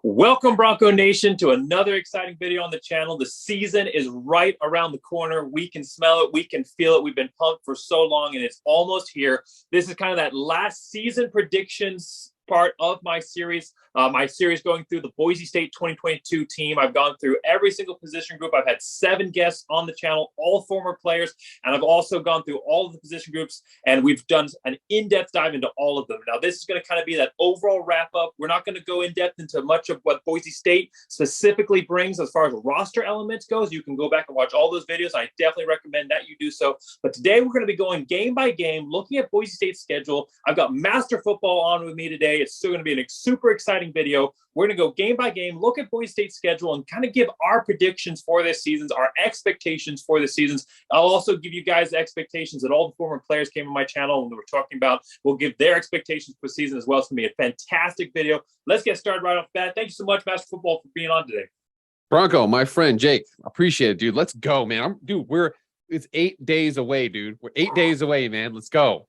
Welcome, Bronco Nation, to another exciting video on the channel. The season is right around the corner. We can smell it. We can feel it. We've been pumped for so long, and it's almost here. This is kind of that last season predictions part of my series. Going through the Boise State 2022 team. I've gone through every single position group. I've had 7 guests on the channel, all former players, and I've also gone through all of the position groups, and we've done an in-depth dive into all of them. Now, this is going to kind of be that overall wrap-up. We're not going to go in-depth into much of what Boise State specifically brings as far as roster elements goes. You can go back and watch all those videos. I definitely recommend that you do so. But today, we're going to be going game by game, looking at Boise State's schedule. I've got Master Football on with me today. It's still going to be a super exciting video. We're going to go game by game, look at Boise State's schedule, and kind of give our predictions for this season, our expectations for this season. I'll also give you guys the expectations that all the former players came on my channel and we're talking about. We'll give their expectations for the season as well. It's going to be a fantastic video. Let's get started right off the bat. Thank you so much, Master Football, for being on today. Bronco, my friend Jake, appreciate it, dude. Let's go, man. It's 8 days away, dude. We're 8 days away, man. Let's go.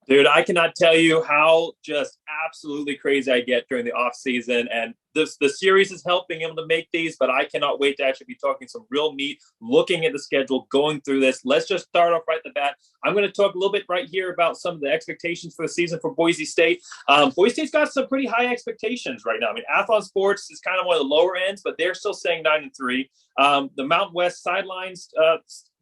Dude, I cannot tell you how just absolutely crazy I get during the off season, and the series is helping able to make these, but I cannot wait to actually be talking some real meat, looking at the schedule, going through this. Let's just start off right at the bat. I'm going to talk a little bit right here about some of the expectations for the season for Boise State. Boise State's got some pretty high expectations right now. I mean, Athlon Sports is kind of one of the lower ends, but they're still saying 9-3. The Mountain West Sidelines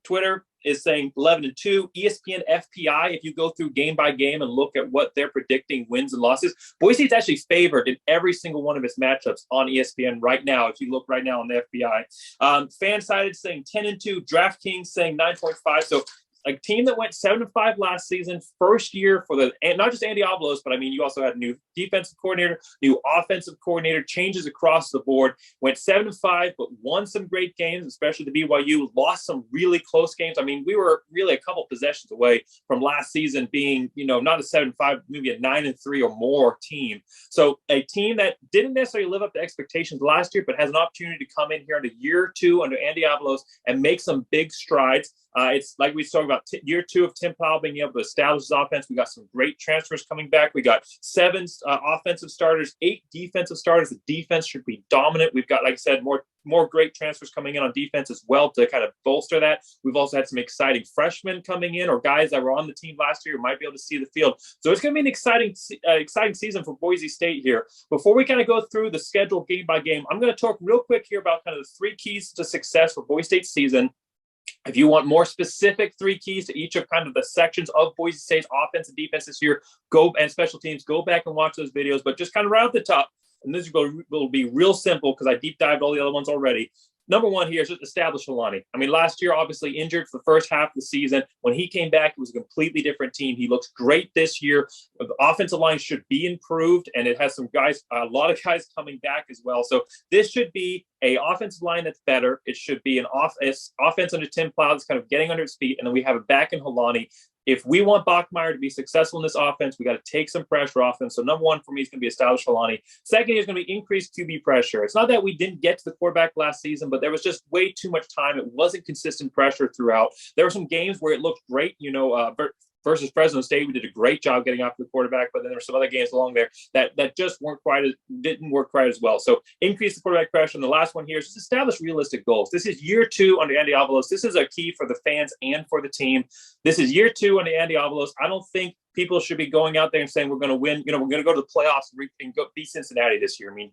Twitter is saying 11-2. ESPN FPI, if you go through game by game and look at what they're predicting wins and losses, Boise State's actually favored in every single one of its matchups on ESPN right now. If you look right now on the FBI, FanSided saying 10-2, DraftKings saying 9.5. So a team that went 7-5 last season, first year for not just Andy Avalos, but I mean, you also had a new defensive coordinator, new offensive coordinator, changes across the board. Went 7-5, but won some great games, especially the BYU. Lost some really close games. I mean, we were really a couple possessions away from last season being, not a 7-5, maybe a 9-3 or more team. So a team that didn't necessarily live up to expectations last year, but has an opportunity to come in here in year 2 under Andy Avalos and make some big strides. It's like we talked about year 2 of Tim Powell being able to establish his offense. We got some great transfers coming back. We got 7 offensive starters, 8 defensive starters. The defense should be dominant. We've got, like I said, more great transfers coming in on defense as well to kind of bolster that. We've also had some exciting freshmen coming in or guys that were on the team last year who might be able to see the field. So it's going to be an exciting season for Boise State here. Before we kind of go through the schedule game by game, I'm going to talk real quick here about kind of the 3 keys to success for Boise State's season. If you want more specific 3 keys to each of kind of the sections of Boise State's offense and defense this year, and special teams, go back and watch those videos. But just kind of right off the top, and this will be real simple because I deep dived all the other ones already. Number 1 here is just establish Holani. I mean, last year, obviously injured for the first half of the season. When he came back, it was a completely different team. He looks great this year. The offensive line should be improved, and it has some guys, a lot of guys coming back as well. So this should be an offensive line that's better. It should be an offense under Tim Plow that's kind of getting under its feet, and then we have it back in Holani. If we want Bachmeier to be successful in this offense, we got to take some pressure off him. So number 1 for me is going to be establish Holani. Second is going to be increased QB pressure. It's not that we didn't get to the quarterback last season, but there was just way too much time. It wasn't consistent pressure throughout. There were some games where it looked great, versus Fresno State. We did a great job getting after the quarterback, but then there were some other games along there that just didn't work quite as well. So increase the quarterback pressure. And the last one here is just establish realistic goals. This is year 2 under Andy Avalos. This is a key for the fans and for the team. This is year 2 under Andy Avalos. I don't think people should be going out there and saying we're going to win. We're going to go to the playoffs and go beat Cincinnati this year. I mean,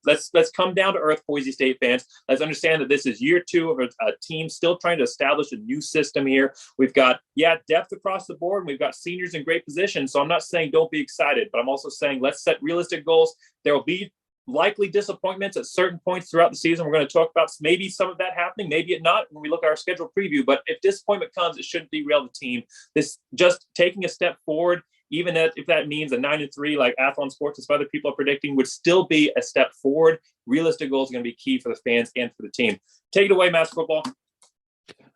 let's come down to earth, Boise State fans. Let's understand that this is year 2 of a team still trying to establish a new system here. We've got depth across the board. And we've got seniors in great positions. So I'm not saying don't be excited, but I'm also saying let's set realistic goals. There will be likely disappointments at certain points throughout the season. We're going to talk about maybe some of that happening, maybe it not when we look at our schedule preview. But if disappointment comes, it shouldn't derail the team. This just taking a step forward, even if that means a 9-3 like Athlon Sports and some other people are predicting, would still be a step forward. Realistic goals are going to be key for the fans and for the team. Take it away, Master Football.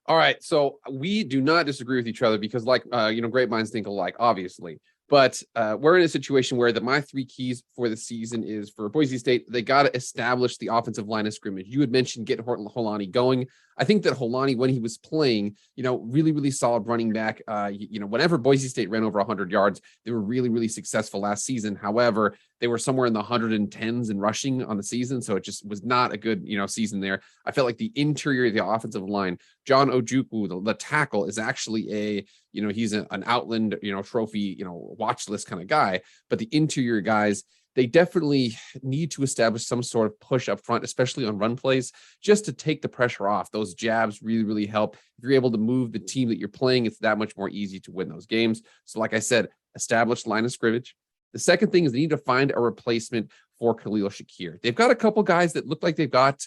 All right, so we do not disagree with each other because, great minds think alike, obviously. But we're in a situation where my 3 keys for the season is for Boise State. They got to establish the offensive line of scrimmage. You had mentioned get Holani going. I think that Holani, when he was playing, really, really solid running back. Whenever Boise State ran over 100 yards, they were really, really successful last season. However, They were somewhere in the 110s in rushing on the season, so it just was not a good, season there. I felt like the interior of the offensive line, John Ojukwu, the tackle, is actually he's an Outland, trophy, watch list kind of guy. But the interior guys, they definitely need to establish some sort of push up front, especially on run plays, just to take the pressure off. Those jabs really, really help. If you're able to move the team that you're playing, it's that much more easy to win those games. So like I said, establish line of scrimmage. The second thing is they need to find a replacement for Khalil Shakir. They've got a couple guys that look like they've got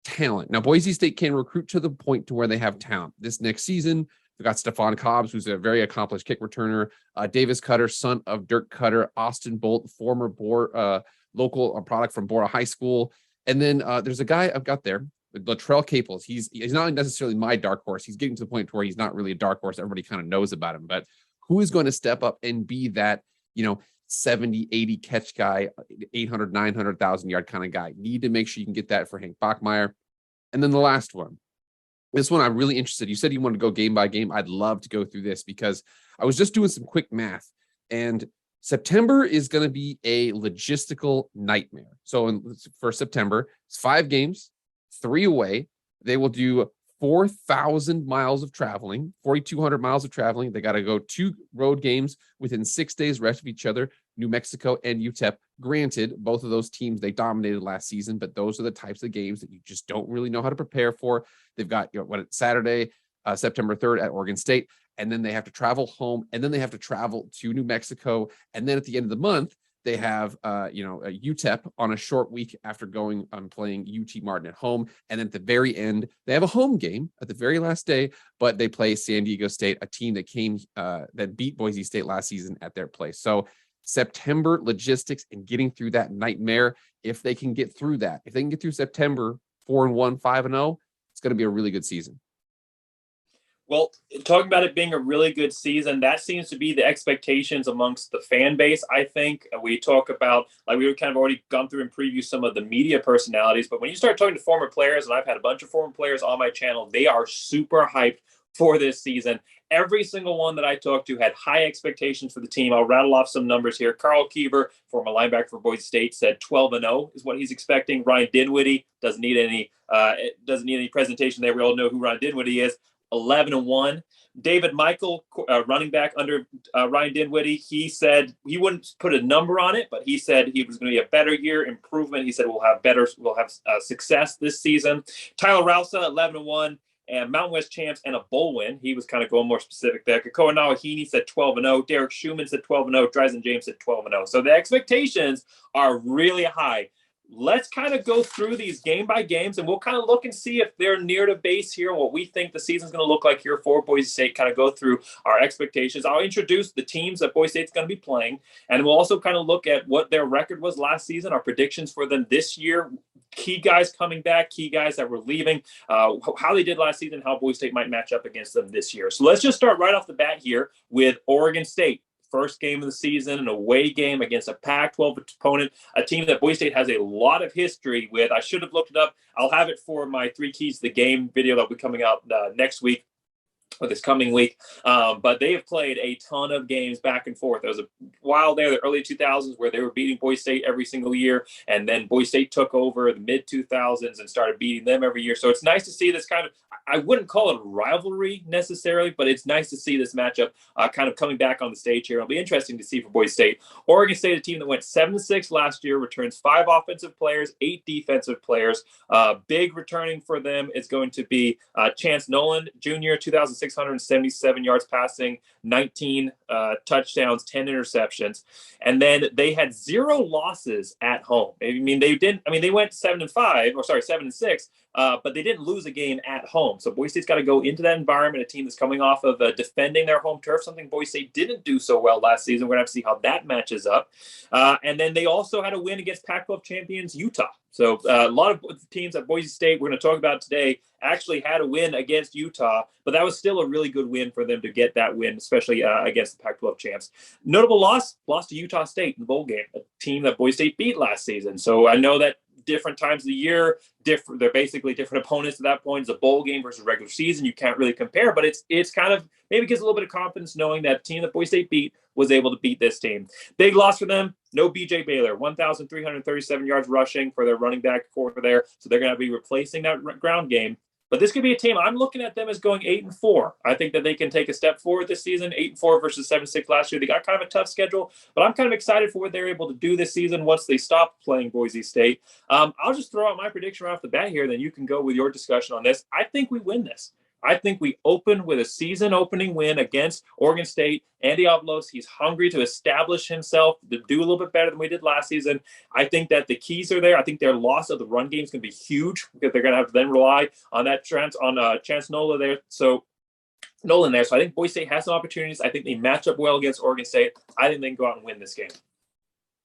talent. Now, Boise State can recruit to the point to where they have talent. This next season, we've got Stephon Cobbs, who's a very accomplished kick returner, Davis Cutter, son of Dirk Cutter, Austin Bolt, former local product from Bora High School. And then there's a guy I've got there, Latrell Caples. He's not necessarily my dark horse. He's getting to the point where he's not really a dark horse. Everybody kind of knows about him. But who is going to step up and be that, 70, 80 catch guy, 800, 900,000 yard kind of guy? Need to make sure you can get that for Hank Bachmeier. And then the last one. This one I'm really interested. You said you wanted to go game by game. I'd love to go through this because I was just doing some quick math, and September is going to be a logistical nightmare. So for September, it's 5 games, 3 away. They will do 4,000 miles of traveling, 4,200 miles of traveling. They got to go 2 road games within 6 days rest of each other, New Mexico and UTEP. Granted, both of those teams, they dominated last season, but those are the types of games that you just don't really know how to prepare for. They've got Saturday, September 3rd at Oregon State, and then they have to travel home, and then they have to travel to New Mexico, and then at the end of the month, they have, a UTEP on a short week after going on playing UT Martin at home. And then at the very end, they have a home game at the very last day, but they play San Diego State, a team that that beat Boise State last season at their place. So September logistics and getting through that nightmare, if they can get through that, if they can get through September 4-1, 5-0, it's going to be a really good season. Well, talking about it being a really good season, that seems to be the expectations amongst the fan base, I think. We talk about, like we've kind of already gone through and previewed some of the media personalities, but when you start talking to former players, and I've had a bunch of former players on my channel, they are super hyped for this season. Every single one that I talked to had high expectations for the team. I'll rattle off some numbers here. Carl Kiever, former linebacker for Boise State, said 12-0 is what he's expecting. Ryan Dinwiddie doesn't need any presentation there. We all know who Ryan Dinwiddie is. 11-1. David Michael, running back under Ryan Dinwiddie, he said he wouldn't put a number on it, but he said he was going to be a better year, improvement. He said we'll have success this season. Tyler Rausa, 11-1. And Mountain West champs and a bowl win. He was kind of going more specific there. Kakoa Nawahini said 12-0. Derek Schumann said 12-0. Dryzen James said 12-0. So the expectations are really high. Let's kind of go through these game by games, and we'll kind of look and see if they're near to base here, what we think the season's going to look like here for Boise State, kind of go through our expectations. I'll introduce the teams that Boise State's going to be playing, and we'll also kind of look at what their record was last season, our predictions for them this year, key guys coming back, key guys that were leaving, how they did last season, how Boise State might match up against them this year. So let's just start right off the bat here with Oregon State. First game of the season, an away game against a Pac-12 opponent, a team that Boise State has a lot of history with. I should have looked it up. I'll have it for my 3 keys to the game video that will be coming out next week, or this coming week. But they have played a ton of games back and forth. There was a while there, the early 2000s, where they were beating Boise State every single year. And then Boise State took over the mid 2000s and started beating them every year. So it's nice to see this kind of, I wouldn't call it a rivalry necessarily, but it's nice to see this matchup kind of coming back on the stage here. It'll be interesting to see for Boise State. Oregon State, a team that went 7-6 last year, returns 5 offensive players, 8 defensive players. Big returning for them is going to be Chance Nolan, Jr., 2,677 yards passing, 19 touchdowns, 10 interceptions. And then they had 0 losses at home. They went 7-6, but they didn't lose a game at home. So Boise State's got to go into that environment, a team that's coming off of defending their home turf, something Boise State didn't do so well last season. We're going to have to see how that matches up. And then they also had a win against Pac-12 champions Utah. So a lot of teams at Boise State we're going to talk about today actually had a win against Utah, but that was still a really good win for them to get that win, especially against the Pac-12 champs. Notable lost to Utah State in the bowl game, a team that Boise State beat last season. So I know that different times of the year. They're basically different opponents at that point. It's a bowl game versus regular season. You can't really compare, but it's kind of maybe gives a little bit of confidence knowing that team that Boise State beat was able to beat this team. Big loss for them. No BJ Baylor, 1,337 yards rushing for their running back core there. So they're going to be replacing that ground game. But this could be a team. I'm looking at them as going 8-4. I think that they can take a step forward this season. 8-4 versus 7-6 last year. They got kind of a tough schedule, but I'm kind of excited for what they're able to do this season once they stop playing Boise State. I'll just throw out my prediction right off the bat here, then you can go with your discussion on this. I think we win this. I think we open with a season-opening win against Oregon State. Andy Avalos, he's hungry to establish himself, to do a little bit better than we did last season. I think that the keys are there. I think their loss of the run game is going to be huge because they're going to have to then rely on that Chance Nolan there. So I think Boise State has some opportunities. I think they match up well against Oregon State. I think they can go out and win this game.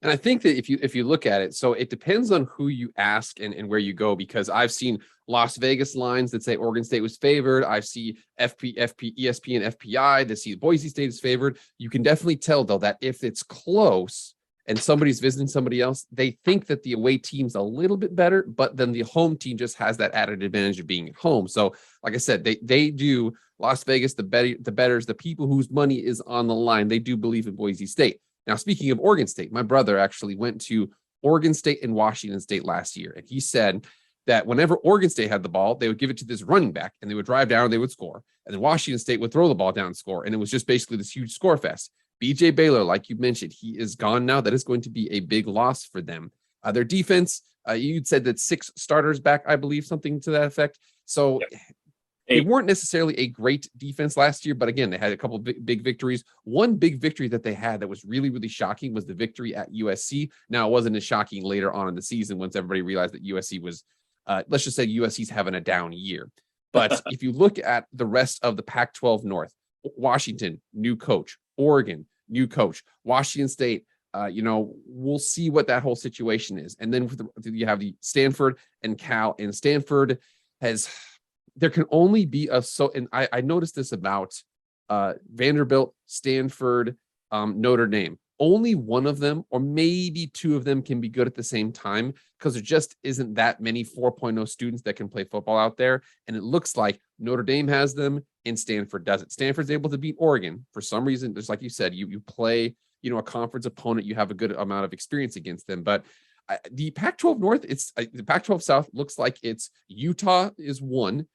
And I think that if you look at it, so it depends on who you ask and where you go, because I've seen Las Vegas lines that say Oregon State was favored. I see ESPN, FPI that see Boise State is favored. You can definitely tell, though, that if it's close and somebody's visiting somebody else, they think that the away team's a little bit better, but then the home team just has that added advantage of being at home. So, like I said, they do Las Vegas, the bettors, the people whose money is on the line, they do believe in Boise State. Now, speaking of Oregon State, my brother actually went to Oregon State and Washington State last year, and he said that whenever Oregon State had the ball, they would give it to this running back, and they would drive down and they would score. And then Washington State would throw the ball down and score, and it was just basically this huge score fest. BJ Baylor, like you mentioned, he is gone now. That is going to be a big loss for them. Their defense, you'd said that 6 starters back, I believe, something to that effect. So yep. They weren't necessarily a great defense last year, but again, they had a couple of big victories. One big victory that they had that was really, really shocking was the victory at USC. Now, it wasn't as shocking later on in the season once everybody realized that USC was, let's just say USC's having a down year. But if you look at the rest of the Pac-12 North, Washington, new coach, Oregon, new coach, Washington State, we'll see what that whole situation is. And then you have the Stanford and Cal, and Stanford there can only be and I noticed this about Vanderbilt, Stanford, Notre Dame. Only one of them or maybe 2 of them can be good at the same time, because there just isn't that many 4.0 students that can play football out there. And it looks like Notre Dame has them and Stanford doesn't. Stanford's able to beat Oregon for some reason. Just like you said, you play, a conference opponent, you have a good amount of experience against them. But the Pac-12 North, the Pac-12 South looks like it's Utah is 1.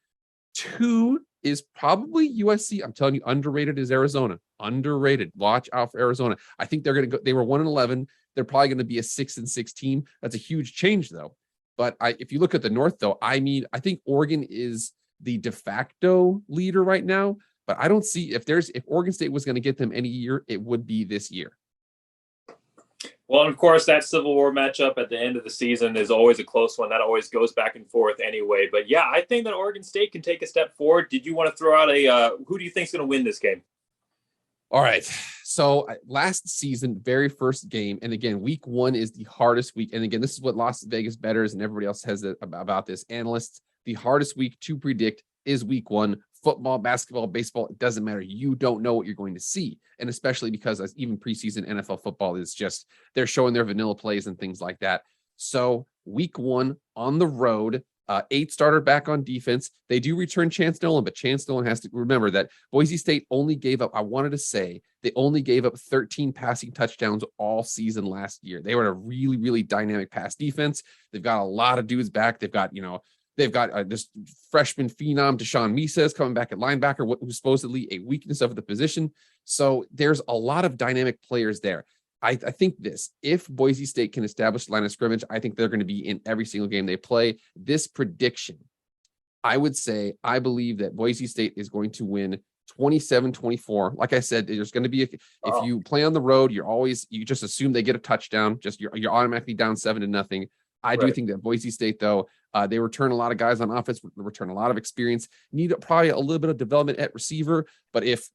2 is probably USC. I'm telling you, underrated is Arizona. Underrated. Watch out for Arizona. I think they're going to go. They were 1-11. They're probably going to be a 6-6 team. That's a huge change, though. But if you look at the North, though, I think Oregon is the de facto leader right now. But I don't see if Oregon State was going to get them any year, it would be this year. Well, and of course, that Civil War matchup at the end of the season is always a close one. That always goes back and forth anyway. But yeah, I think that Oregon State can take a step forward. Did you want to throw out who do you think is going to win this game? All right. So last season, very first game. And again, week 1 is the hardest week. And again, this is what Las Vegas bettors and everybody else has about this. Analysts, the hardest week to predict is week 1. Football, basketball, baseball, it doesn't matter. You don't know what you're going to see. And especially because even preseason NFL football is just, they're showing their vanilla plays and things like that. So week 1 on the road, 8 starter back on defense. They do return Chance Nolan, but Chance Nolan has to remember that Boise State only gave up, they only gave up 13 passing touchdowns all season last year. They were a really, really dynamic pass defense. They've got a lot of dudes back. They've got this freshman phenom, Deshaun Mises, coming back at linebacker, who's supposedly a weakness of the position. So there's a lot of dynamic players there. I think if Boise State can establish the line of scrimmage, I think they're going to be in every single game they play. This prediction, I would say, I believe that Boise State is going to win 27-24. Like I said, there's going to be, if you play on the road, you just assume they get a touchdown, you're automatically down 7-0. I do think that Boise State, though, they return a lot of guys on offense, return a lot of experience, need probably a little bit of development at receiver. But if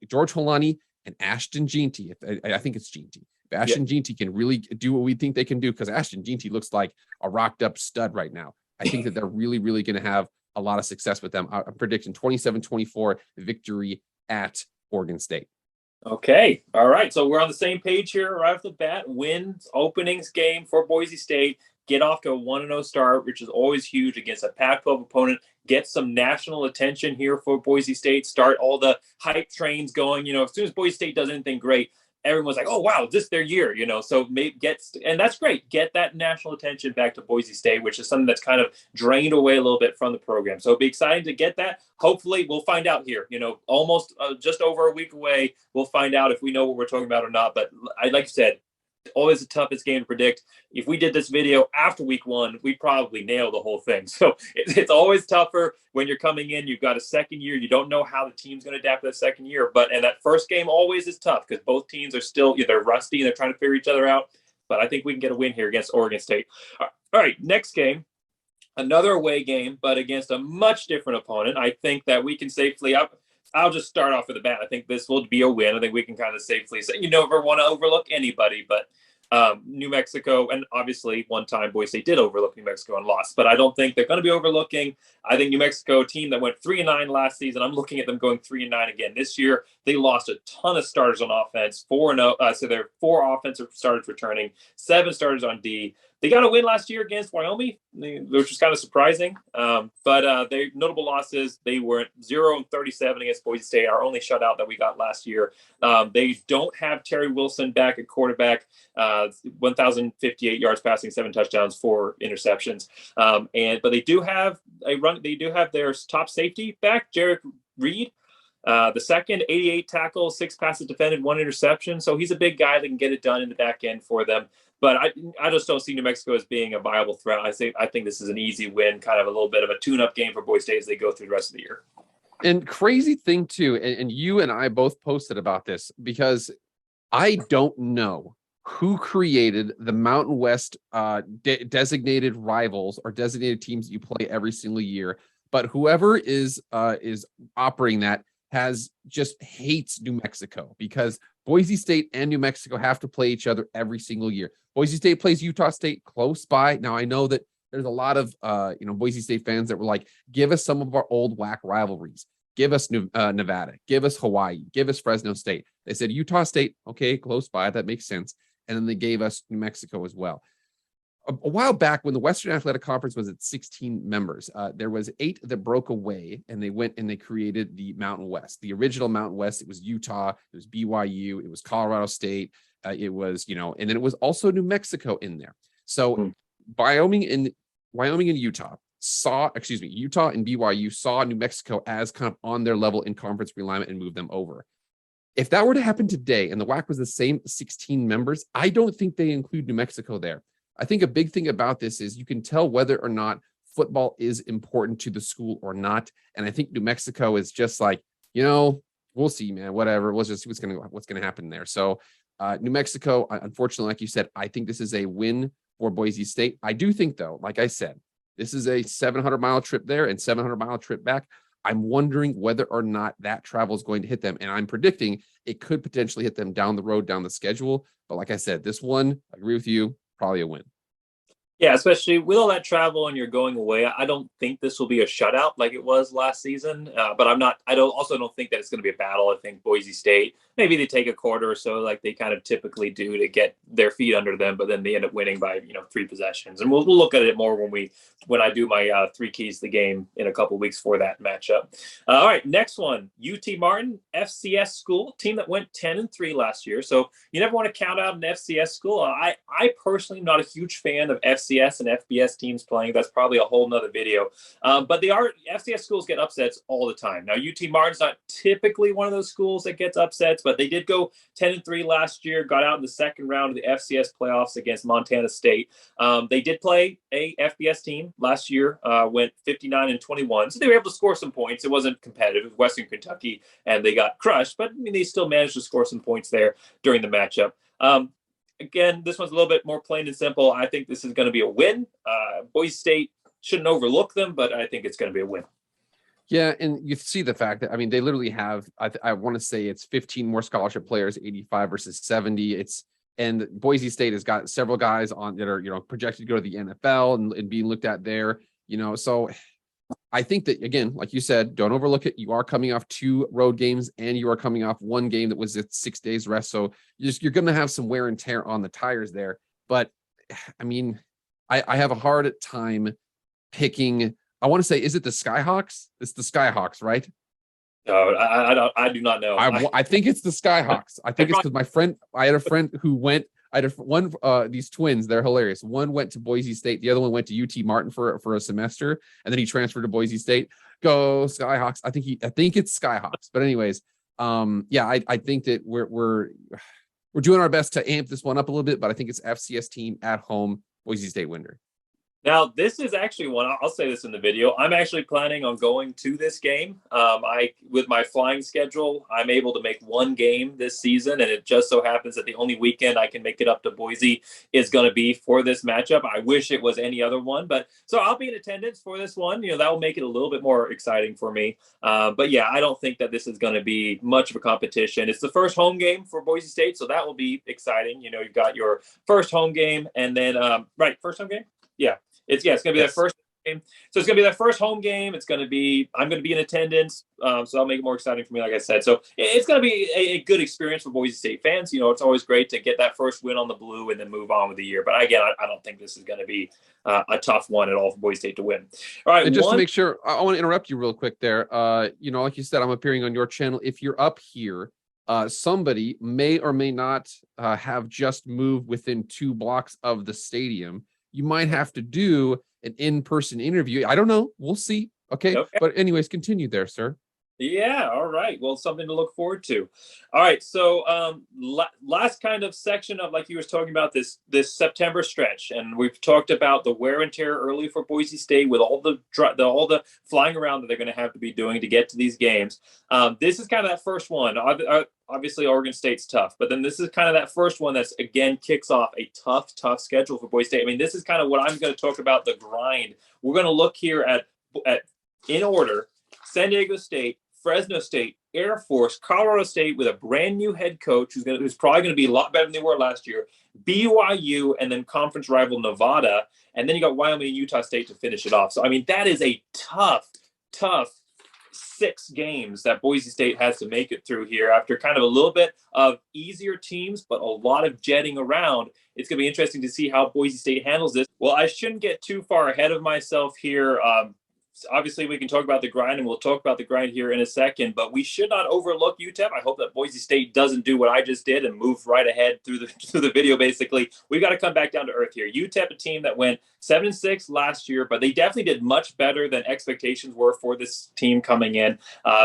George Holani and Ashton Jeanty, I think it's Jeanty, if Ashton Jeanty can really do what we think they can do, because Ashton Jeanty looks like a rocked up stud right now. I think that they're really, really going to have a lot of success with them. I'm predicting 27-24 victory at Oregon State. Okay. All right. So we're on the same page here right off the bat. Wins openings game for Boise State. get off to a 1-0 start, which is always huge against a Pac-12 opponent, get some national attention here for Boise State, start all the hype trains going. As soon as Boise State does anything great, everyone's like, oh, wow, this is their year, so maybe and that's great. Get that national attention back to Boise State, which is something that's kind of drained away a little bit from the program. So it'll be exciting to get that. Hopefully we'll find out here, almost just over a week away. We'll find out if we know what we're talking about or not. But like you said, always the toughest game to predict. If we did this video after week 1, we probably nail the whole thing. So it's always tougher when you're coming in. You've got a second year. You don't know how the team's going to adapt to the second year. And that first game always is tough because both teams are still, they're rusty and they're trying to figure each other out. But I think we can get a win here against Oregon State. All right, next game. Another away game, but against a much different opponent. I think that we can safely I'll just start off with the bat. I think this will be a win. I think we can kind of safely say, you never want to overlook anybody, but New Mexico, and obviously one time Boise State did overlook New Mexico and lost, but I don't think they're going to be overlooking. I think New Mexico, a team that went 3-9 last season, I'm looking at them going 3-9 again this year. They lost a ton of starters on offense, 4-0. So there are 4 offensive starters returning, 7 starters on D. They got a win last year against Wyoming, which was kind of surprising. But their notable losses, they were 0-37 against Boise State, our only shutout that we got last year. They don't have Terry Wilson back at quarterback, 1,058 yards passing, 7 touchdowns, 4 interceptions. But they do have their top safety back, Jarek Reed. The second, 88 tackles, 6 passes defended, 1 interception. So he's a big guy that can get it done in the back end for them. But I just don't see New Mexico as being a viable threat. I think this is an easy win, kind of a little bit of a tune-up game for Boise State as they go through the rest of the year. And crazy thing too, and you and I both posted about this because I don't know who created the Mountain West designated rivals or designated teams that you play every single year, but whoever is operating that just hates New Mexico because Boise State and New Mexico have to play each other every single year. Boise State plays Utah State close by. Now I know that there's a lot of Boise State fans that were like, give us some of our old WAC rivalries. Give us Nevada, give us Hawaii, give us Fresno State. They said Utah State, okay, close by, that makes sense. And then they gave us New Mexico as well. A while back when the Western Athletic Conference was at 16 members, there was 8 that broke away and they went and they created the Mountain West. The original Mountain West, it was Utah, it was BYU, it was Colorado State, it was, and then it was also New Mexico in there. So Wyoming and Utah Utah and BYU saw New Mexico as kind of on their level in conference realignment and moved them over. If that were to happen today and the WAC was the same 16 members, I don't think they include New Mexico there. I think a big thing about this is you can tell whether or not football is important to the school or not. And I think New Mexico is just like, we'll see, man, whatever. We'll just see what's going to happen there. So New Mexico, unfortunately, like you said, I think this is a win for Boise State. I do think, though, like I said, this is a 700-mile trip there and 700-mile trip back. I'm wondering whether or not that travel is going to hit them. And I'm predicting it could potentially hit them down the road, down the schedule. But like I said, this one, I agree with you, probably a win. Yeah, especially with all that travel and you're going away. I don't think this will be a shutout like it was last season. But I don't think that it's going to be a battle. I think Boise State, maybe they take a quarter or so like they kind of typically do to get their feet under them, but then they end up winning by 3 possessions. And we'll look at it more when I do my 3 keys to the game in a couple of weeks for that matchup. All right, next one, UT Martin, FCS school, team that went 10-3 last year. So you never want to count out an FCS school. I personally am not a huge fan of FCS and FBS teams playing. That's probably a whole nother video. But FCS schools get upsets all the time. Now, UT Martin's not typically one of those schools that gets upsets, but they did go 10-3 last year, got out in the second round of the FCS playoffs against Montana State. They did play a FBS team last year, went 59-21. So they were able to score some points. It wasn't competitive. It was Western Kentucky, and they got crushed. But they still managed to score some points there during the matchup. Again, this one's a little bit more plain and simple. I think this is going to be a win. Boise State shouldn't overlook them, but I think it's going to be a win. Yeah, and you see the fact that, they literally have, I want to say it's 15 more scholarship players, 85 versus 70. And Boise State has got several guys on that are, projected to go to the NFL and being looked at there, so I think that, again, like you said, don't overlook it. You are coming off 2 road games and you are coming off 1 game that was at 6 days rest. So you're going to have some wear and tear on the tires there. But I have a hard time picking. I want to say, is it the Skyhawks? It's the Skyhawks, right? No, I do not know. I think it's the Skyhawks. I think it's because I had a friend who went. I had these twins. They're hilarious. One went to Boise State. The other one went to UT Martin for a semester, and then he transferred to Boise State. Go Skyhawks! I think it's Skyhawks. But anyways, yeah, I think that we're doing our best to amp this one up a little bit. But I think it's FCS team at home, Boise State winner. Now, this is actually one, I'll say this in the video. I'm actually planning on going to this game. With my flying schedule, I'm able to make one game this season, and it just so happens that the only weekend I can make it up to Boise is going to be for this matchup. I wish it was any other one, but so I'll be in attendance for this one. That will make it a little bit more exciting for me. But yeah, I don't think that this is going to be much of a competition. It's the first home game for Boise State, so that will be exciting. You've got your first home game, and then, first home game? Yeah. It's going to be their first game. So it's going to be their first home game. I'm going to be in attendance. So that'll make it more exciting for me, like I said. So it's going to be a good experience for Boise State fans. It's always great to get that first win on the blue and then move on with the year. But again, I don't think this is going to be a tough one at all for Boise State to win. All right. And just to make sure, I want to interrupt you real quick there. Like you said, I'm appearing on your channel. If you're up here, somebody may or may not have just moved within 2 blocks of the stadium. You might have to do an in-person interview. I don't know. We'll see. Okay. But anyways, continue there, sir. Yeah. All right. Well, something to look forward to. All right. So last kind of section of, like you was talking about, this September stretch, and we've talked about the wear and tear early for Boise State with all the flying around that they're going to have to be doing to get to these games. This is kind of that first one. Obviously, Oregon State's tough, but then this is kind of that first one that's, again, kicks off a tough schedule for Boise State. I mean, this is kind of what I'm going to talk about, the grind. We're going to look here at in order: San Diego State, Fresno State, Air Force, Colorado State with a brand new head coach who's probably going to be a lot better than they were last year, BYU, and then conference rival Nevada, and then you got Wyoming and Utah State to finish it off. So, I mean, that is a tough 6 games that Boise State has to make it through here after kind of a little bit of easier teams, but a lot of jetting around. It's going to be interesting to see how Boise State handles this. Well, I shouldn't get too far ahead of myself here. Obviously, we can talk about the grind, and we'll talk about the grind here in a second, but we should not overlook UTEP. I hope that Boise State doesn't do what I just did and move right ahead through the video, basically. We've got to come back down to earth here. UTEP, a team that went 7-6 last year, but they definitely did much better than expectations were for this team coming in.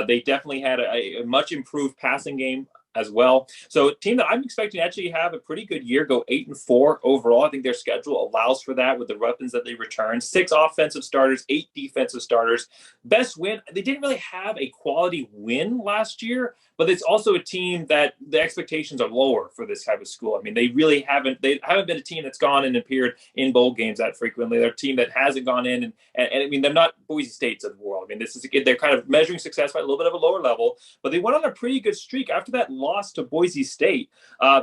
They definitely had a much improved passing game as well. So a team that I'm expecting to actually have a pretty good year, go 8-4 overall. I think their schedule allows for that with the weapons that they return. 6 offensive starters, 8 defensive starters. Best win. They didn't really have a quality win last year, but it's also a team that the expectations are lower for this type of school. I mean, they haven't been a team that's gone in and appeared in bowl games that frequently. They're a team that hasn't gone in and I mean, they're not Boise States of the world. I mean, they're kind of measuring success by a little bit of a lower level, but they went on a pretty good streak after that loss to Boise State.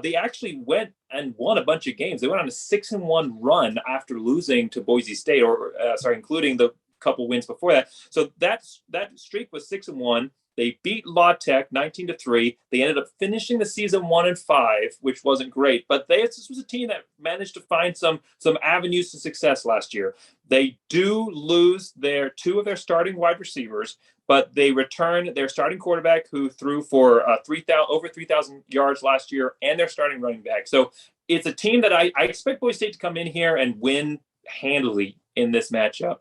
They actually went and won a bunch of games. They went on a 6-1 run after losing to Boise State, including the couple wins before that. So that streak was 6-1. They beat La Tech 19-3. They ended up finishing the season 1-5, which wasn't great. But this was a team that managed to find some avenues to success last year. They do lose 2 of their starting wide receivers, but they return their starting quarterback who threw for over 3,000 yards last year, and their starting running back. So it's a team that I expect Boise State to come in here and win handily in this matchup.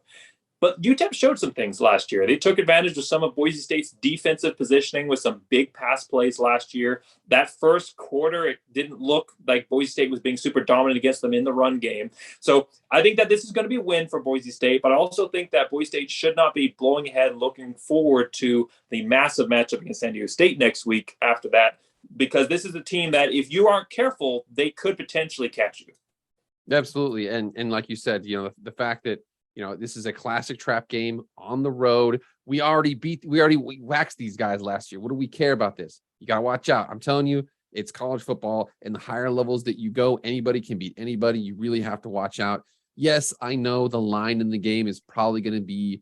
But UTEP showed some things last year. They took advantage of some of Boise State's defensive positioning with some big pass plays last year. That first quarter, it didn't look like Boise State was being super dominant against them in the run game. So I think that this is going to be a win for Boise State, but I also think that Boise State should not be blowing ahead looking forward to the massive matchup against San Diego State next week after that, because this is a team that if you aren't careful, they could potentially catch you. Absolutely. And like you said, the fact that this is a classic trap game on the road. We already waxed these guys last year. What do we care about this? You got to watch out. I'm telling you, it's college football, and the higher levels that you go, anybody can beat anybody. You really have to watch out. Yes, I know the line in the game is probably going to be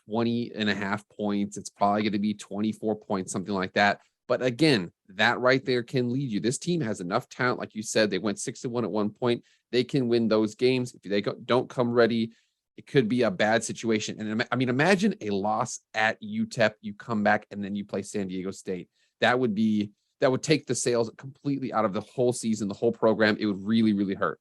20.5 points. It's probably going to be 24 points, something like that. But again, that right there can lead you. This team has enough talent. Like you said, they went 6-1 at one point. they can win those games. If they don't come ready, it could be a bad situation. And I mean, imagine a loss at UTEP, you come back and then you play San Diego State. That would take the sales completely out of the whole season, the whole program. It would really, really hurt.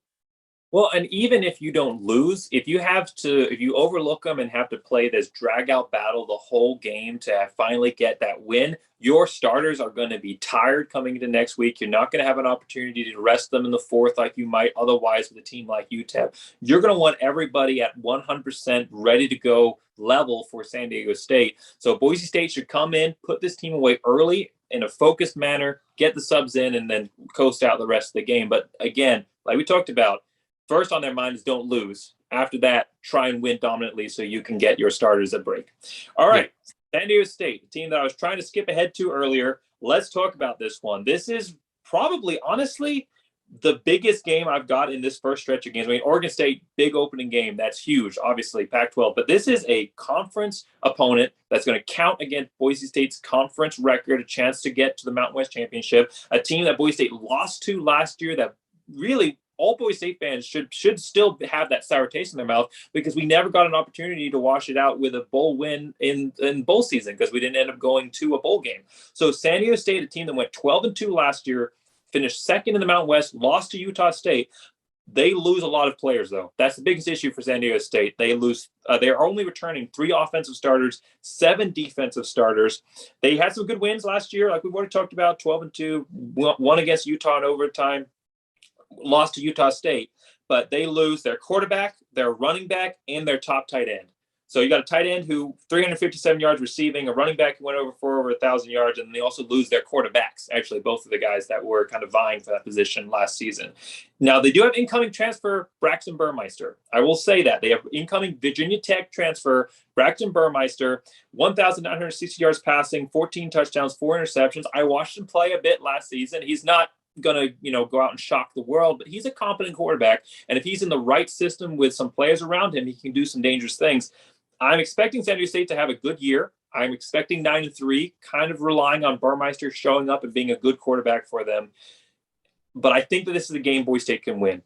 Well, and even if you don't lose, if you overlook them and have to play this drag out battle the whole game to finally get that win, your starters are going to be tired coming into next week. You're not going to have an opportunity to rest them in the fourth like you might otherwise with a team like UTEP. You're going to want everybody at 100% ready to go level for San Diego State. So Boise State should come in, put this team away early in a focused manner, get the subs in, and then coast out the rest of the game. But again, like we talked about, first on their mind is don't lose. After that, try and win dominantly so you can get your starters a break. All right, yeah. San Diego State, the team that I was trying to skip ahead to earlier. Let's talk about this one. This is probably, honestly, the biggest game I've got in this first stretch of games. I mean, Oregon State, big opening game. That's huge, obviously, Pac-12. But this is a conference opponent that's going to count against Boise State's conference record, a chance to get to the Mountain West Championship, a team that Boise State lost to last year that really all Boise State fans should still have that sour taste in their mouth because we never got an opportunity to wash it out with a bowl win in bowl season because we didn't end up going to a bowl game. So San Diego State, a team that went 12-2 last year, finished second in the Mountain West, lost to Utah State. They lose a lot of players, though. That's the biggest issue for San Diego State. They lose. They're only returning 3 offensive starters, 7 defensive starters. They had some good wins last year, like we've already talked about, 12-2, one against Utah in overtime, lost to Utah State. But they lose their quarterback, their running back, and their top tight end. So you got a tight end who 357 yards receiving, a running back who went for over 1,000 yards, and they also lose their quarterbacks, actually, both of the guys that were kind of vying for that position last season. Now, they do have incoming transfer Braxton Burmeister. I will say that. They have incoming Virginia Tech transfer Braxton Burmeister, 1,960 yards passing, 14 touchdowns, 4 interceptions. I watched him play a bit last season. He's not going to go out and shock the world, but he's a competent quarterback, and if he's in the right system with some players around him, he can do some dangerous things. I'm expecting San Diego State to have a good year. I'm expecting 9-3, kind of relying on Burmeister showing up and being a good quarterback for them. But I think that this is a game Boise State can win.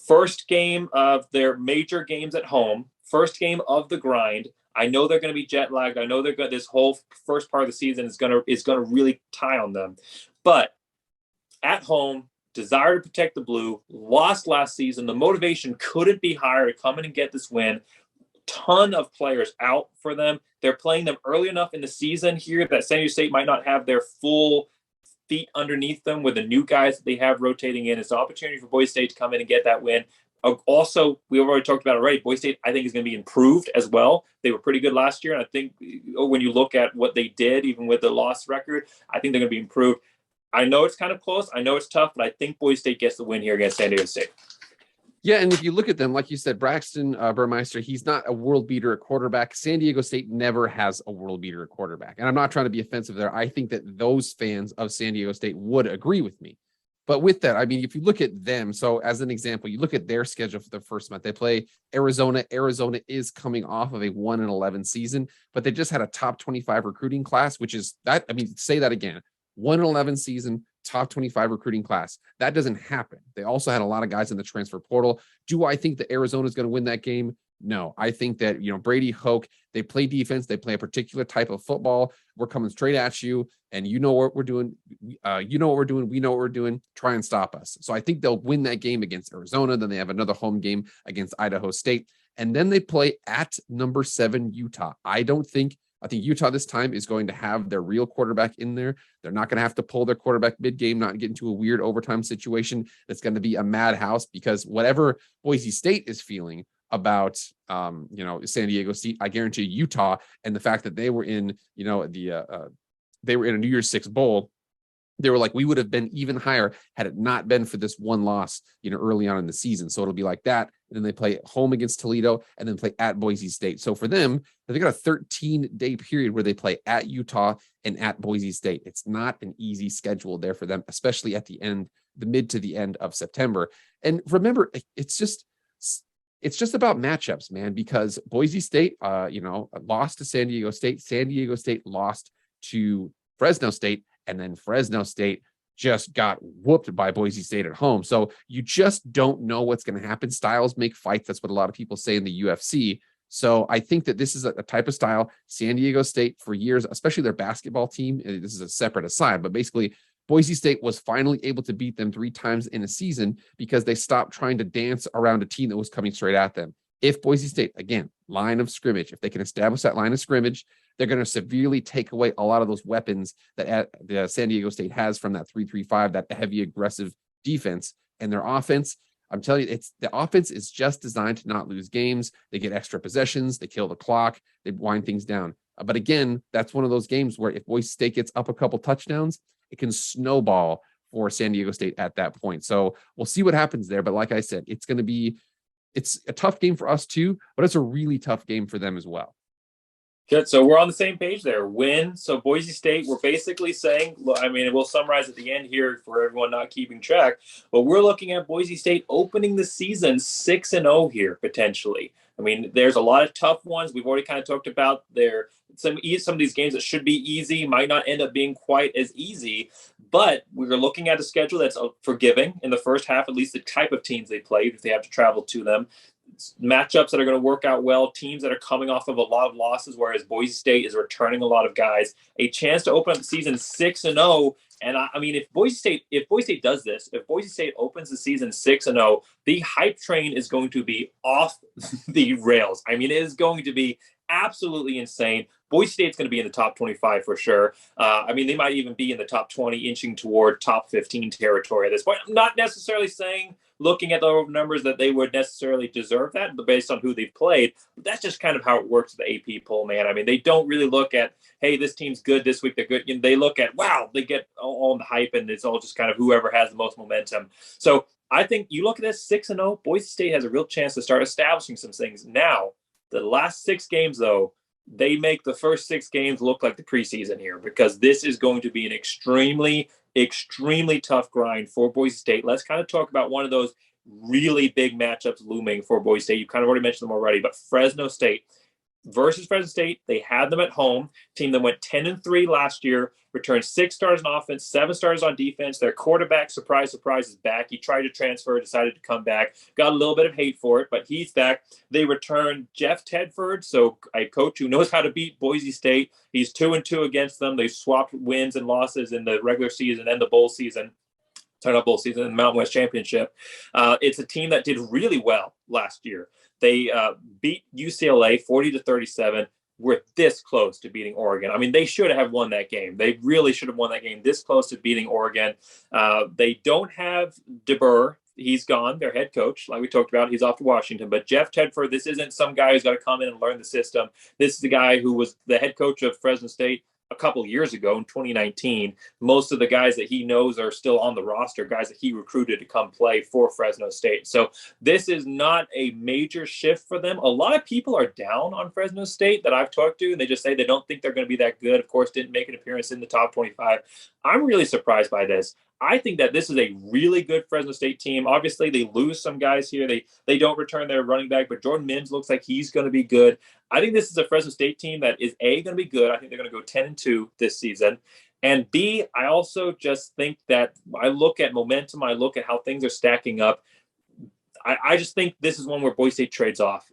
First game of their major games at home. First game of the grind. I know they're going to be jet lagged. I know this whole first part of the season is going to really tie on them. But at home, desire to protect the blue, lost last season. The motivation couldn't be higher to come in and get this win. Ton of players out for them. They're playing them early enough in the season here that San Diego State might not have their full feet underneath them with the new guys that they have rotating in. It's an opportunity for Boise State to come in and get that win. Also, we've already talked about it already. Boise State, I think, is going to be improved as well. They were pretty good last year, and I think when you look at what they did, even with the loss record, I think they're going to be improved. I know it's kind of close. I know it's tough, but I think Boise State gets the win here against San Diego State. Yeah, and if you look at them, like you said, Braxton Burmeister, he's not a world beater at quarterback. San Diego State never has a world beater at quarterback. And I'm not trying to be offensive there. I think that those fans of San Diego State would agree with me. But with that, I mean, if you look at them, so as an example, you look at their schedule for the first month, they play Arizona. Arizona is coming off of a 1-11 season, but they just had a top 25 recruiting class, which is that. I mean, say that again, 1-11 season, top 25 recruiting class. That doesn't happen. They also had a lot of guys in the transfer portal. Do I think that Arizona is going to win that game? No, I think that, Brady Hoke, they play defense. They play a particular type of football. We're coming straight at you, and you know what we're doing. You know what we're doing. We know what we're doing. Think and stop us. So I think they'll win that game against Arizona. Then they have another home game against Idaho State. And then they play at number 7, Utah. I think Utah this time is going to have their real quarterback in there. They're not going to have to pull their quarterback mid-game, not get into a weird overtime situation. It's going to be a madhouse because whatever Boise State is feeling about, San Diego State, I guarantee Utah, and the fact that they were in, they were in a New Year's Six bowl. They were like, we would have been even higher had it not been for this one loss, early on in the season. So it'll be like that. And then they play home against Toledo and then play at Boise State. So for them, they got a 13-day period where they play at Utah and at Boise State. It's not an easy schedule there for them, especially at the mid to the end of September. And remember, it's just about matchups, man, because Boise State, lost to San Diego State. San Diego State lost to Fresno State. And then Fresno State just got whooped by Boise State at home. So you just don't know what's going to happen. Styles make fights. That's what a lot of people say in the UFC. So I think that this is a type of style. San Diego State for years, especially their basketball team, and this is a separate aside, but basically Boise State was finally able to beat them 3 times in a season because they stopped trying to dance around a team that was coming straight at them. If Boise State, again, line of scrimmage, if they can establish that line of scrimmage, they're going to severely take away a lot of those weapons that the San Diego State has from that 3-3-5, that heavy aggressive defense. And their offense, I'm telling you, the offense is just designed to not lose games. They get extra possessions, they kill the clock, they wind things down. But again, that's one of those games where if Boise State gets up a couple touchdowns, it can snowball for San Diego State at that point. So we'll see what happens there. But like I said, it's a tough game for us too, but it's a really tough game for them as well. Good. So we're on the same page there. Win. So Boise State, we're basically saying, I mean, we'll summarize at the end here for everyone not keeping track, but we're looking at Boise State opening the season 6-0 here, potentially. I mean, there's a lot of tough ones. We've already kind of talked about some of these games that should be easy might not end up being quite as easy, but we're looking at a schedule that's forgiving in the first half, at least the type of teams they played, if they have to travel to them. Matchups that are going to work out well, teams that are coming off of a lot of losses, whereas Boise State is returning a lot of guys. A chance to open up the season 6-0. And I mean, if Boise State does this, if Boise State opens the season 6-0, the hype train is going to be off the rails. I mean, it is going to be absolutely insane. Boise State's going to be in the top 25 for sure. I mean, they might even be in the top 20, inching toward top 15 territory at this point. I'm not necessarily saying, looking at the numbers, that they would necessarily deserve that, but based on who they've played, that's just kind of how it works with the AP poll, man. I mean, they don't really look at, hey, this team's good this week, they're good. You know, they look at, wow, they get all the hype, and it's all just kind of whoever has the most momentum. So I think you look at this 6-0, Boise State has a real chance to start establishing some things. Now, the last 6 games, though, they make the first 6 games look like the preseason here, because this is going to be an extremely tough grind for Boise State. Let's kind of talk about one of those really big matchups looming for Boise State. You kind of already mentioned them already, but Fresno State versus Fresno State. They had them at home. Team that went 10-3 last year, returned 6 stars on offense, 7 stars on defense. Their quarterback, surprise, is back. He tried to transfer, decided to come back. Got a little bit of hate for it, but he's back. They returned Jeff Tedford, so a coach who knows how to beat Boise State. He's 2-2 against them. They swapped wins and losses in the regular season and the bowl season. Bowl season and the Mountain West Championship. It's a team that did really well last year. They beat UCLA 40-37. We're this close to beating Oregon. I mean, they should have won that game. They really should have won that game. This close to beating Oregon. They don't have DeBur. He's gone, their head coach. Like we talked about, he's off to Washington. But Jeff Tedford, this isn't some guy who's got to come in and learn the system. This is the guy who was the head coach of Fresno State a couple years ago in 2019. Most of the guys that he knows are still on the roster, guys that he recruited to come play for Fresno State. So this is not a major shift for them. A lot of people are down on Fresno State that I've talked to, and they just say they don't think they're going to be that good. Of course, didn't make an appearance in the top 25. I'm really surprised by this. I think that this is a really good Fresno State team. Obviously, they lose some guys here. They don't return their running back, but Jordan Mims looks like he's going to be good. I think this is a Fresno State team that is, A, going to be good. I think they're going to go 10-2 this season. And B, I also just think that I look at momentum, I look at how things are stacking up. I just think this is one where Boise State trades off.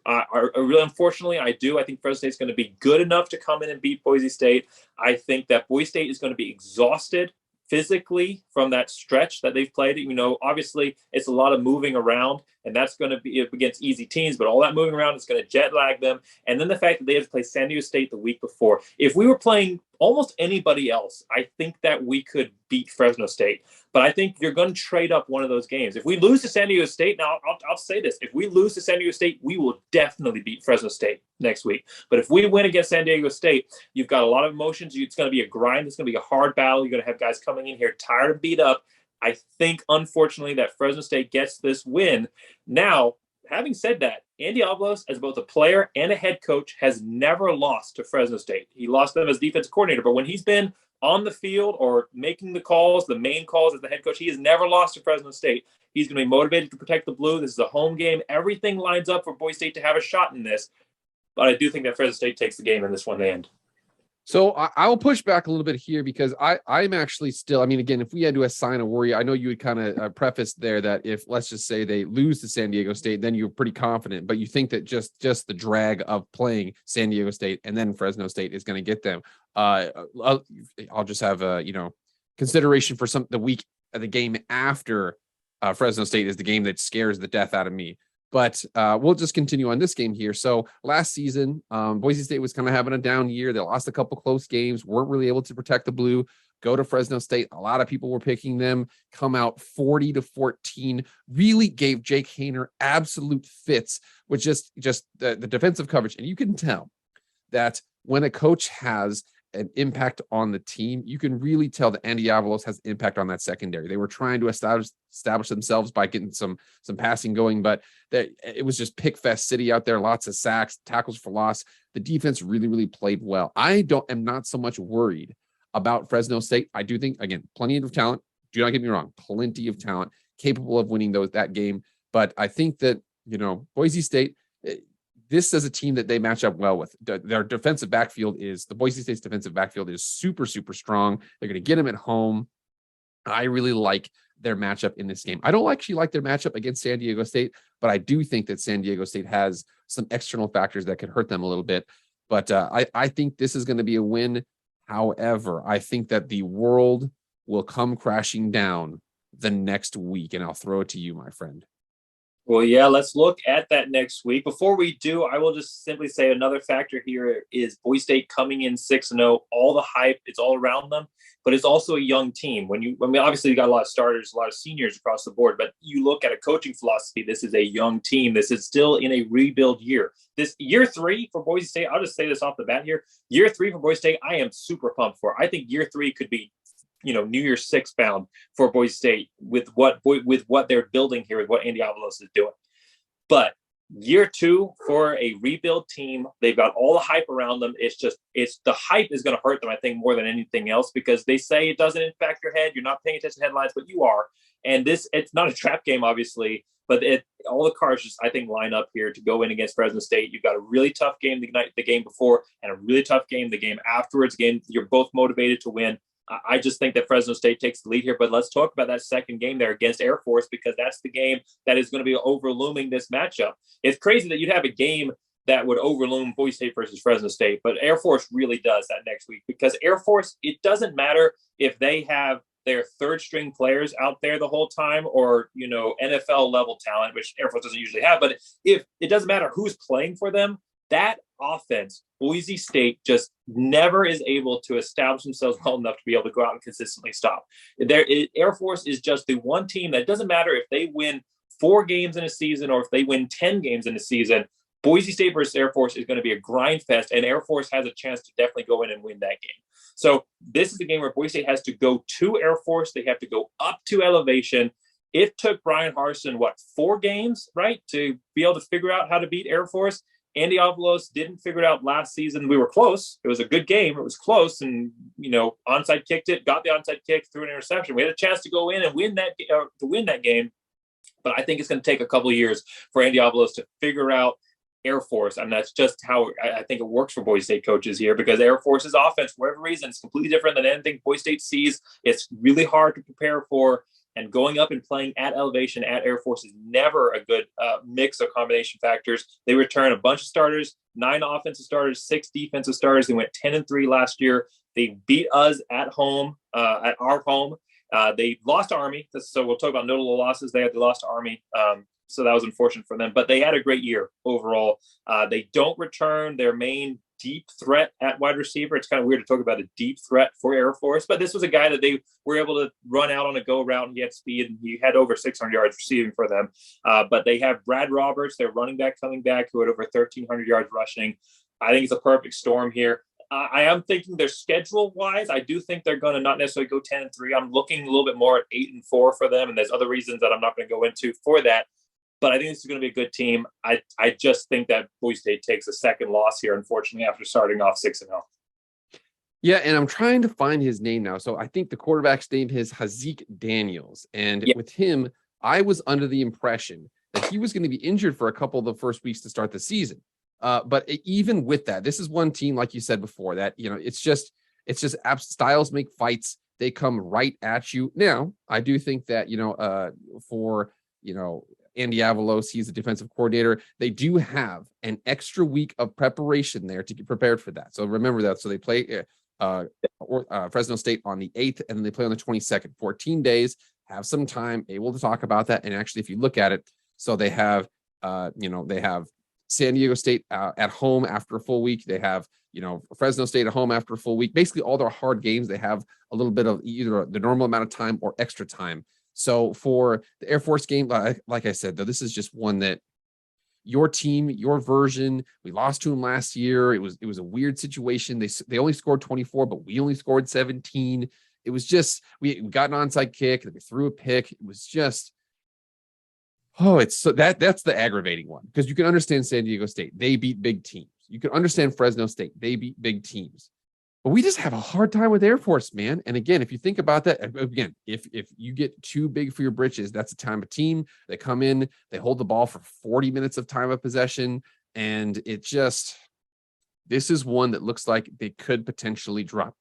Really, unfortunately, I do. I think Fresno State is going to be good enough to come in and beat Boise State. I think that Boise State is going to be exhausted physically from that stretch that they've played. You know, obviously it's a lot of moving around, and that's going to be against easy teams, but all that moving around is going to jet lag them. And then the fact that they have to play San Diego State the week before. If we were playing almost anybody else, I think that we could beat Fresno State. But I think you're going to trade up one of those games. If we lose to San Diego State, now I'll say this, if we lose to San Diego State, we will definitely beat Fresno State next week. But if we win against San Diego State, you've got a lot of emotions. It's going to be a grind. It's going to be a hard battle. You're going to have guys coming in here tired and beat up. I think, unfortunately, that Fresno State gets this win. Now, having said that, Andy Avalos, as both a player and a head coach, has never lost to Fresno State. He lost them as defensive coordinator, but when he's been on the field or making the calls, the main calls as the head coach, he has never lost to Fresno State. He's going to be motivated to protect the blue. This is a home game. Everything lines up for Boise State to have a shot in this. But I do think that Fresno State takes the game in this one to end. So I will push back a little bit here because I'm actually still, I mean, again, if we had to assign a worry, I know you would kind of preface there that if, let's just say, they lose to San Diego State, then you're pretty confident, but you think that just the drag of playing San Diego State and then Fresno State is going to get them. I'll just have consideration for the week of the game after Fresno State is the game that scares the death out of me. But we'll just continue on this game here. So last season, Boise State was kind of having a down year. They lost a couple close games, weren't really able to protect the blue, go to Fresno State. A lot of people were picking them, come out 40-14, really gave Jake Haener absolute fits with just the defensive coverage. And you can tell that when a coach has an impact on the team, you can really tell that Andy Avalos has impact on that secondary. They were trying to establish themselves by getting some passing going, but it was just pick fest city out there. Lots of sacks, tackles for loss. The defense really played well. I am not so much worried about Fresno State. I do think, again, plenty of talent. Do not get me wrong, plenty of talent capable of winning that game. But I think that Boise State. This is a team that they match up well with. Their defensive backfield the Boise State's defensive backfield is super strong. They're going to get them at home. I really like their matchup in this game. I don't actually like their matchup against San Diego State, but I do think that San Diego State has some external factors that could hurt them a little bit. But I think this is going to be a win. However, I think that the world will come crashing down the next week, and I'll throw it to you, my friend. Well, yeah, let's look at that next week. Before we do, I will just simply say another factor here is Boise State coming in 6-0. All the hype, it's all around them, but it's also a young team. Obviously you got a lot of starters, a lot of seniors across the board, but you look at a coaching philosophy, this is a young team. This is still in a rebuild year. This year 3 for Boise State, I'll just say this off the bat here. Year 3 for Boise State, I am super pumped for. I think year 3 could be New Year's Six bound for Boise State with what they're building here, with what Andy Avalos is doing. But year 2 for a rebuild team, they've got all the hype around them. It's the hype is going to hurt them, I think, more than anything else, because they say it doesn't impact your head. You're not paying attention to headlines, but you are. And it's not a trap game, obviously, but all the cards just, I think, line up here to go in against Fresno State. You've got a really tough game the game before, and a really tough game the game afterwards. Again, you're both motivated to win. I just think that Fresno State takes the lead here, but let's talk about that second game there against Air Force, because that's the game that is going to be overlooming this matchup. It's crazy that you'd have a game that would overloom Boise State versus Fresno State, but Air Force really does that next week, because Air Force, it doesn't matter if they have their third string players out there the whole time, or, NFL level talent, which Air Force doesn't usually have, but if it doesn't matter who's playing for them, that offense, Boise State just never is able to establish themselves well enough to be able to go out and consistently stop. Air Force is just the one team that doesn't matter if they win 4 games in a season or if they win 10 games in a season. Boise State versus Air Force is going to be a grind fest, and Air Force has a chance to definitely go in and win that game. So this is the game where Boise State has to go to Air Force. They have to go up to elevation. It took Brian Harsin, 4 games, right, to be able to figure out how to beat Air Force. Andy Avalos didn't figure it out last season. We were close. It was a good game. It was close, and onside kicked it, got the onside kick, threw an interception. We had a chance to go in and win that game, but I think it's going to take a couple of years for Andy Avalos to figure out Air Force, and that's just how I think it works for Boise State coaches here, because Air Force's offense, for whatever reason, is completely different than anything Boise State sees. It's really hard to prepare for. And going up and playing at elevation at Air Force is never a good mix of combination factors. They return a bunch of starters, 9 offensive starters, 6 defensive starters. They went 10-3 last year. They beat us at home, at our home. They lost to Army. So we'll talk about notable losses there. They lost to Army. So that was unfortunate for them. But they had a great year overall. They don't return their main deep threat at wide receiver. It's kind of weird to talk about a deep threat for Air Force, but this was a guy that they were able to run out on a go route, and he had speed, and he had over 600 yards receiving for them. But they have Brad Roberts, their running back, coming back, who had over 1,300 yards rushing. I think it's a perfect storm here. I am thinking their schedule-wise, I do think they're going to not necessarily go 10-3. I'm looking a little bit more at 8-4 for them, and there's other reasons that I'm not going to go into for that. But I think this is going to be a good team. I just think that Boise State takes a second loss here, unfortunately, after starting off 6-0. Yeah, and I'm trying to find his name now. So I think the quarterback's name is Hazik Daniels. And with him, I was under the impression that he was going to be injured for a couple of the first weeks to start the season. Even with that, this is one team, like you said before, that, it's just styles make fights. They come right at you. Now, I do think that, for, Andy Avalos, he's the defensive coordinator. They do have an extra week of preparation there to get prepared for that. So remember that. So they play Fresno State on the 8th, and then they play on the 22nd. 14 days, have some time, able to talk about that. And actually, if you look at it, so they have, they have San Diego State at home after a full week. They have, Fresno State at home after a full week. Basically, all their hard games, they have a little bit of either the normal amount of time or extra time. So for the Air Force game, like I said, though, this is just one that your team, your version, we lost to them last year. It was a weird situation. They only scored 24, but we only scored 17. It was just, we got an onside kick, and we threw a pick. It was just, it's so that's the aggravating one, because you can understand San Diego State. They beat big teams. You can understand Fresno State. They beat big teams. But we just have a hard time with Air Force, man. And again, if you think about that, again, if you get too big for your britches, that's the time of team. They come in, they hold the ball for 40 minutes of time of possession. And this is one that looks like they could potentially drop.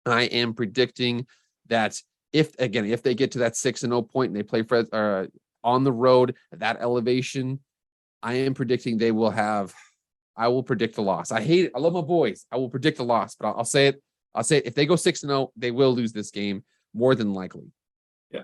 I am predicting that if they get to that 6-0 point and they play on the road at that elevation, I am predicting they will have. I will predict the loss. I hate it. I love my boys. I will predict the loss, but I'll say it. If they go 6-0, they will lose this game more than likely. Yeah.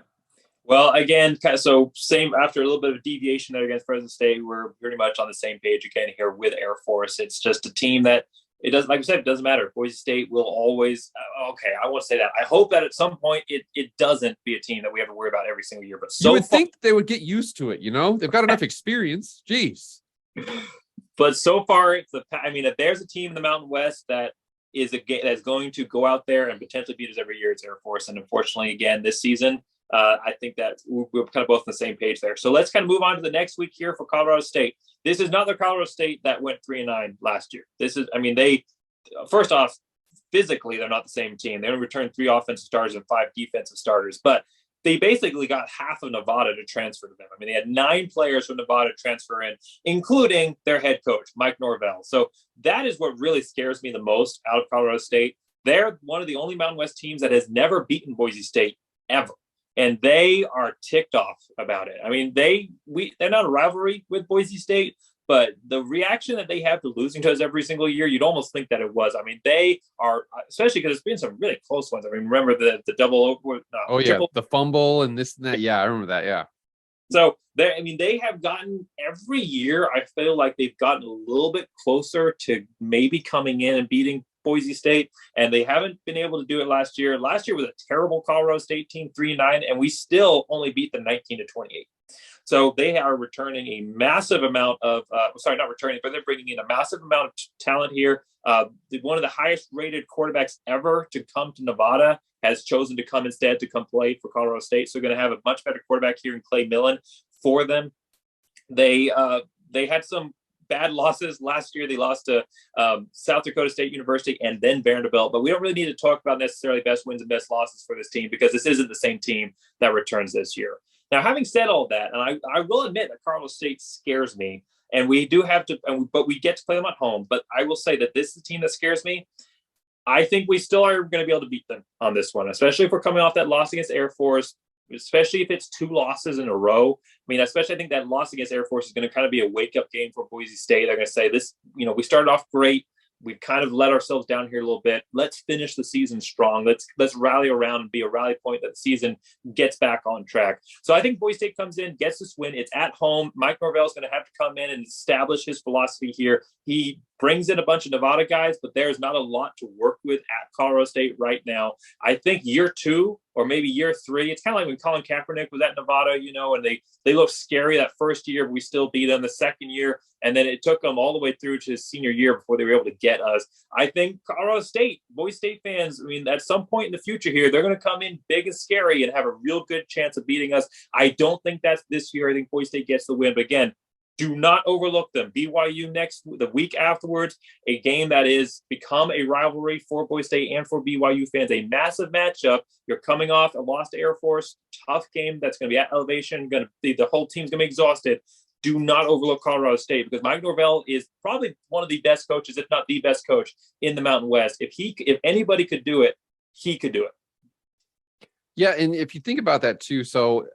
Well, again, so same after a little bit of a deviation there against Fresno State, we're pretty much on the same page again here with Air Force. It's just a team that it doesn't, like I said, it doesn't matter. Boise State will always, I won't say that. I hope that at some point it doesn't be a team that we have to worry about every single year. But you would think they would get used to it. They've got enough experience. Jeez. But so far, if there's a team in the Mountain West that that's going to go out there and potentially beat us every year, it's Air Force. And unfortunately, again, this season, I think that we're kind of both on the same page there. So let's kind of move on to the next week here for Colorado State. This is not the Colorado State that went 3-9 last year. This is, they, first off, physically, they're not the same team. They only returned 3 offensive starters and 5 defensive starters, but they basically got half of Nevada to transfer to them. They had 9 players from Nevada transfer in, including their head coach, Mike Norvell. So that is what really scares me the most out of Colorado State. They're one of the only Mountain West teams that has never beaten Boise State ever. And they are ticked off about it. They're not a rivalry with Boise State, but the reaction that they have to losing to us every single year, you'd almost think that it was. They are, especially because it's been some really close ones. Remember the double triple, the fumble and this and that. Yeah, I remember that. Yeah. So they have gotten every year. I feel like they've gotten a little bit closer to maybe coming in and beating Boise State, and they haven't been able to do it last year. Last year was a terrible Colorado State team, 3-9, and we still only beat them 19-28. So they are returning a massive amount of, not returning, but they're bringing in a massive amount of talent here. One of the highest rated quarterbacks ever to come to Nevada has chosen to come instead to come play for Colorado State. So they're going to have a much better quarterback here in Clay Millen for them. They had some bad losses last year. They lost to South Dakota State University and then Vanderbilt, but we don't really need to talk about necessarily best wins and best losses for this team, because this isn't the same team that returns this year. Now, having said all that, and I will admit that Colorado State scares me, and we do have to, but we get to play them at home. But I will say that this is a team that scares me. I think we still are going to be able to beat them on this one, especially if we're coming off that loss against Air Force, especially if it's 2 losses in a row. Especially I think that loss against Air Force is going to kind of be a wake-up game for Boise State. They're going to say this, we started off great. We've kind of let ourselves down here a little bit. Let's finish the season strong. Let's rally around and be a rally point that the season gets back on track. So I think Boise State comes in, gets this win. It's at home. Mike Norvell is going to have to come in and establish his philosophy here. He brings in a bunch of Nevada guys, but there's not a lot to work with at Colorado State right now. I think year 2 or maybe year 3, it's kind of like when Colin Kaepernick was at Nevada, and they looked scary that first year, but we still beat them the second year. And then it took them all the way through to his senior year before they were able to get us. I think Colorado State, Boise State fans, at some point in the future here, they're going to come in big and scary and have a real good chance of beating us. I don't think that's this year. I think Boise State gets the win. But again, do not overlook them. BYU the week afterwards, a game that is become a rivalry for Boise State and for BYU fans, a massive matchup. You're coming off a loss to Air Force, tough game that's going to be at elevation. The whole team's going to be exhausted. do not overlook Colorado State, because Mike Norvell is probably one of the best coaches, if not the best coach in the Mountain West. If anybody could do it, he could do it. Yeah, and if you think about that too, so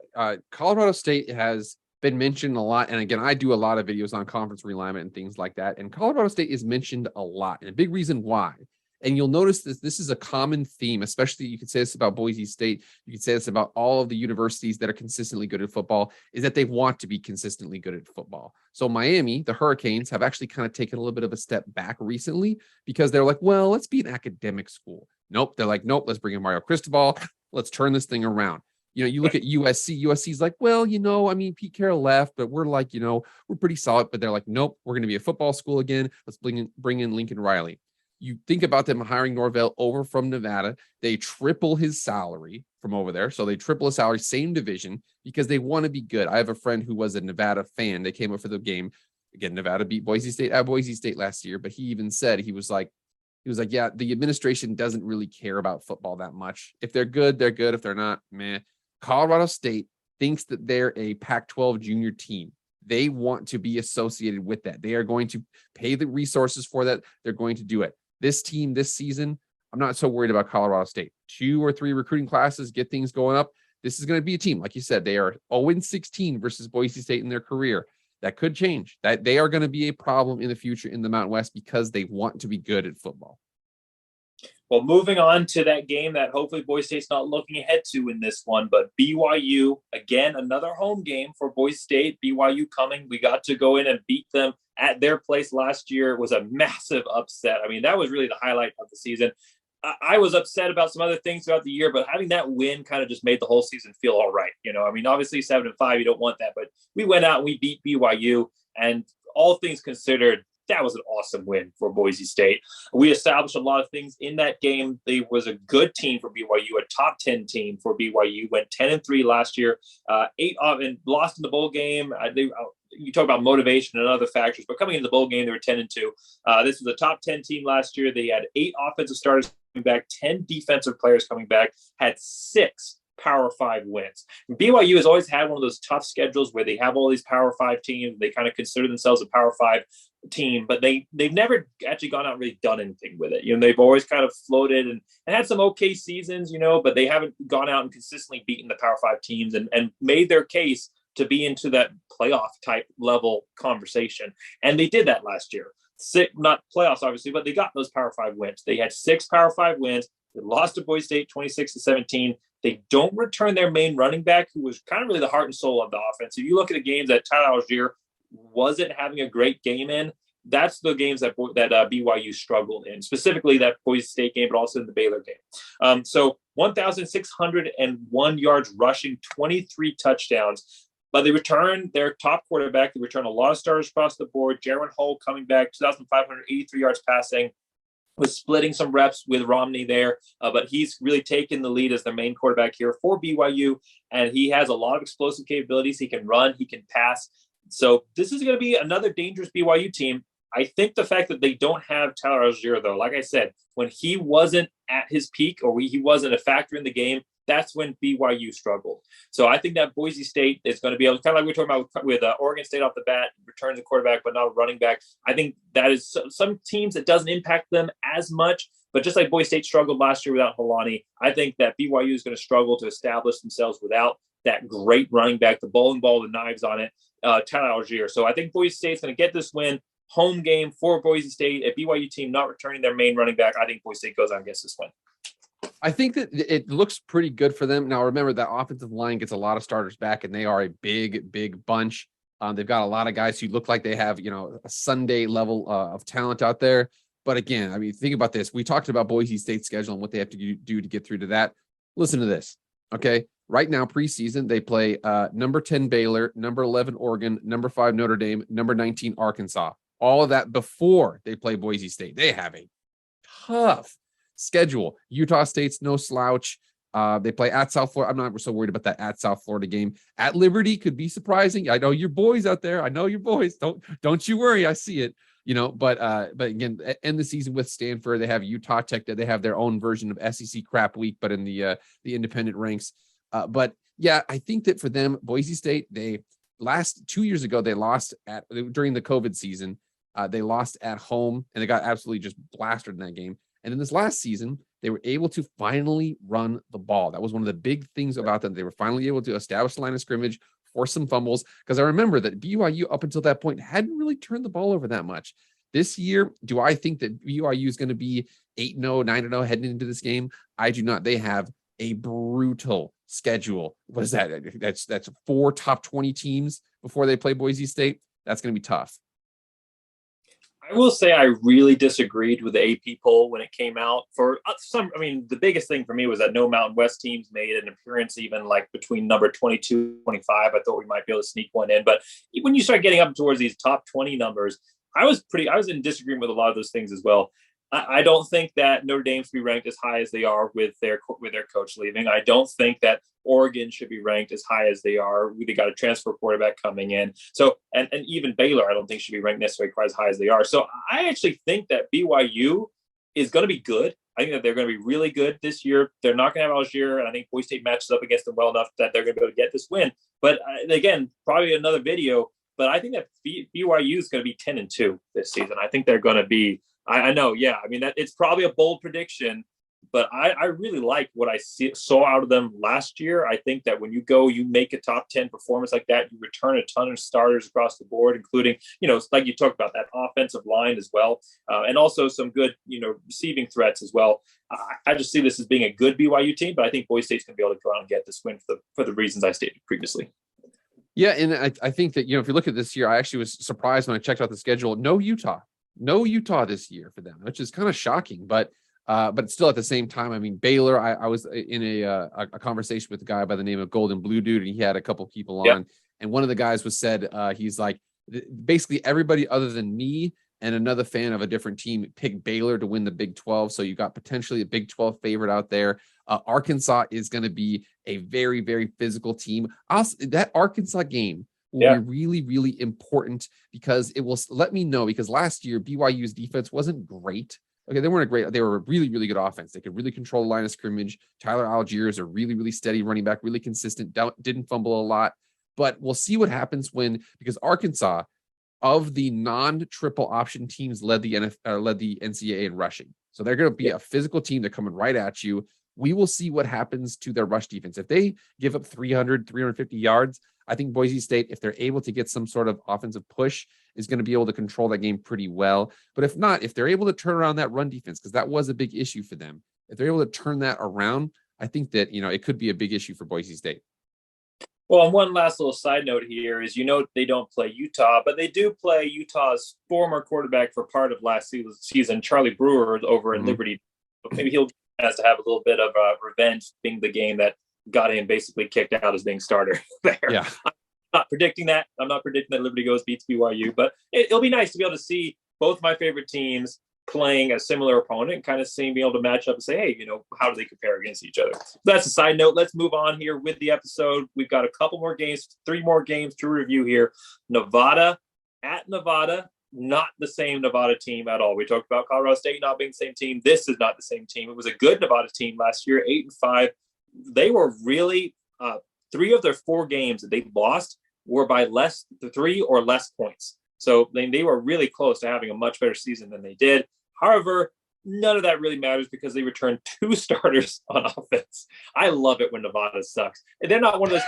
Colorado State has been mentioned a lot. And again, I do a lot of videos on conference realignment and things like that. And Colorado State is mentioned a lot. And a big reason why. And you'll notice this is a common theme, especially you could say this about Boise State. You could say this about all of the universities that are consistently good at football, is that they want to be consistently good at football. So Miami, the Hurricanes, have actually kind of taken a little bit of a step back recently because they're like, well, let's be an academic school. Nope. They're like, nope, let's bring in Mario Cristobal. Let's turn this thing around. You know, you look at USC. USC's like, well, I mean, Pete Carroll left, but we're like, we're pretty solid. But they're like, nope, we're going to be a football school again. Let's bring in Lincoln Riley. You think about them hiring Norvell over from Nevada. They triple his salary from over there. So they triple his salary, same division, because they want to be good. I have a friend who was a Nevada fan. They came up for the game. Again, Nevada beat Boise State at Boise State last year. But he even said, he was like, yeah, the administration doesn't really care about football that much. If they're good, they're good. If they're not, meh. Colorado State thinks that they're a Pac-12 junior team. They want to be associated with that. They are going to pay the resources for that. They're going to do it. This team this season, I'm not so worried about Colorado State. 2 or 3 recruiting classes, get things going up. This is going to be a team. Like you said, they are 0-16 versus Boise State in their career. That could change. That they are going to be a problem in the future in the Mountain West because they want to be good at football. Well, moving on to that game that hopefully Boise State's not looking ahead to in this one, but BYU, again, another home game for Boise State. BYU coming. We got to go in and beat them at their place last year. It was a massive upset. I mean, that was really the highlight of the season. I was upset about some other things throughout the year, but having that win kind of just made the whole season feel all right. I mean, obviously 7-5, you don't want that, but we went out and we beat BYU, and all things considered, that was an awesome win for Boise State. We established a lot of things in that game. They was a good team for BYU, a top 10 team for BYU. Went 10-3 last year, 8 and lost in the bowl game. You talk about motivation and other factors, but coming into the bowl game, they were 10-2. This was a top 10 team last year. They had 8 offensive starters coming back, 10 defensive players coming back, had 6 Power 5 wins. BYU has always had one of those tough schedules where they have all these Power 5 teams. They kind of consider themselves a Power 5 team, but they've never actually gone out and really done anything with it. They've always kind of floated and had some okay seasons, but they haven't gone out and consistently beaten the Power 5 teams and made their case to be into that playoff type level conversation. And they did that last year. 6, not playoffs, obviously, but they got those Power 5 wins. They had 6 Power 5 wins. They lost to Boise State 26-17. They don't return their main running back, who was kind of really the heart and soul of the offense. If you look at the games that Tyler Algier wasn't having a great game in, that's the games that BYU struggled in, specifically that Boise State game, but also in the Baylor game. So 1,601 yards rushing, 23 touchdowns. But they return their top quarterback. They return a lot of starters across the board. Jaron Hull coming back, 2,583 yards passing. Was splitting some reps with Romney there, but he's really taken the lead as the main quarterback here for BYU, and he has a lot of explosive capabilities. He can run, he can pass. So this is going to be another dangerous BYU team. I think the fact that they don't have Tyler Algier, though, like I said, when he wasn't at his peak or he wasn't a factor in the game, that's when BYU struggled. So I think that Boise State is going to be able to, kind of like we were talking about with Oregon State off the bat, return the quarterback, but not a running back. I think that is some teams that doesn't impact them as much. But just like Boise State struggled last year without Holani, I think that BYU is going to struggle to establish themselves without that great running back, the bowling ball, the knives on it, Tyler Algier. So I think Boise State's going to get this win. Home game for Boise State, a BYU team not returning their main running back. I think Boise State goes out and gets this win. I think that it looks pretty good for them. Now, remember that offensive line gets a lot of starters back, and they are a big, big bunch. They've got a lot of guys who look like they have, a Sunday level of talent out there. But again, I mean, think about this. We talked about Boise State's schedule and what they have to do to get through to that. Listen to this, okay? Right now, preseason, they play number 10 Baylor, number 11 Oregon, number 5 Notre Dame, number 19 Arkansas. All of that before they play Boise State. They have a tough schedule. Utah State's no slouch. They play at South Florida. I'm not so worried about that at South Florida game. At Liberty could be surprising. I know your boys out there. I know your boys. Don't you worry. I see it. But again, end the season with Stanford. They have Utah Tech. They have their own version of SEC crap week, but in the independent ranks. But yeah, I think that for them, Boise State, they last 2 years ago, they lost during the COVID season. They lost at home and they got absolutely just blasted in that game. And in this last season, they were able to finally run the ball. That was one of the big things about them. They were finally able to establish the line of scrimmage, force some fumbles, because I remember that BYU up until that point hadn't really turned the ball over that much. This year, do I think that BYU is going to be 8-0, 9-0 heading into this game? I do not. They have a brutal schedule. What is that? That's 4 top 20 teams before they play Boise State. That's going to be tough. I will say I really disagreed with the AP poll when it came out. For some, I mean, the biggest thing for me was that no Mountain West teams made an appearance, even like between number 22, 25. I thought we might be able to sneak one in. But when you start getting up towards these top 20 numbers, I was in disagreement with a lot of those things as well. I don't think that Notre Dame should be ranked as high as they are with their coach leaving. I don't think that Oregon should be ranked as high as they are. They got a transfer quarterback coming in. So, and even Baylor, I don't think should be ranked necessarily quite as high as they are. So I actually think that BYU is going to be good. I think that they're going to be really good this year. They're not going to have Algier, and I think Boise State matches up against them well enough that they're going to be able to get this win. But again, probably another video. But I think that BYU is going to be 10-2 this season. I think they're going to be. I know, yeah. I mean, it's probably a bold prediction, but I really like what I saw out of them last year. I think that when you make a top 10 performance like that, you return a ton of starters across the board, including, like you talked about, that offensive line as well, and also some good, receiving threats as well. I just see this as being a good BYU team, but I think Boise State's going to be able to go out and get this win for the reasons I stated previously. Yeah, and I think that, if you look at this year, I actually was surprised when I checked out the schedule. No Utah this year for them, which is kind of shocking, but still at the same time, I mean, Baylor, I was in a conversation with a guy by the name of Golden Blue Dude, and he had a couple people on, and one of the guys he's like, basically everybody other than me and another fan of a different team picked Baylor to win the Big 12. So you got potentially a Big 12 favorite out there. Arkansas is going to be a very, very physical team. That Arkansas game will be really, really important because it will let me know, because last year BYU's defense wasn't great. Okay, they weren't great. They were a really, really good offense. They could really control the line of scrimmage. Tyler Algier is a really, really steady running back, really consistent, didn't fumble a lot. But we'll see what happens because Arkansas, of the non-triple option teams, led the NCAA in rushing. So they're going to be a physical team. They're coming right at you. We will see what happens to their rush defense. If they give up 350 yards, I think Boise State, if they're able to get some sort of offensive push, is going to be able to control that game pretty well. But if not, if they're able to turn around that run defense, because that was a big issue for them, if they're able to turn that around, I think that, it could be a big issue for Boise State. Well, and one last little side note here is, they don't play Utah, but they do play Utah's former quarterback for part of last season, Charlie Brewer, over in Liberty. Maybe he'll has to have a little bit of revenge, being the game that got him basically kicked out as being starter there. Yeah. I'm not predicting that. I'm not predicting that Liberty beats BYU, but it'll be nice to be able to see both my favorite teams playing a similar opponent and kind of being able to match up and say, hey, how do they compare against each other? So that's a side note. Let's move on here with the episode. We've got a couple more games, 3 more games to review here. Nevada at Nevada, not the same Nevada team at all. We talked about Colorado State not being the same team. This is not the same team. It was a good Nevada team last year, 8-5. They were really 3 of their 4 games that they lost were by 3 or less points. So they were really close to having a much better season than they did. However, none of that really matters because they returned 2 starters on offense. I love it when Nevada sucks. And they're not one of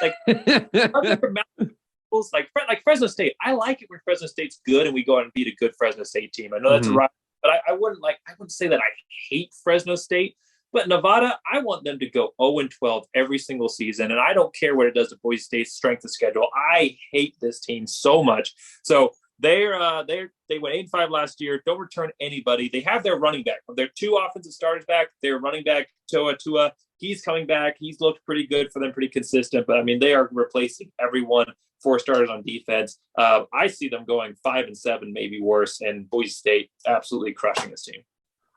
those like Fresno State. I like it when Fresno State's good and we go out and beat a good Fresno State team. I know that's right, but I wouldn't say that I hate Fresno State. But Nevada, I want them to go 0-12 every single season, and I don't care what it does to Boise State's strength of schedule. I hate this team so much. So they went 8-5 last year. Don't return anybody. They have their running back. Their 2 offensive starters back. Their running back Tua. He's coming back. He's looked pretty good for them, pretty consistent. But I mean, they are replacing everyone. 4 starters on defense. I see them going 5-7, maybe worse, and Boise State absolutely crushing this team.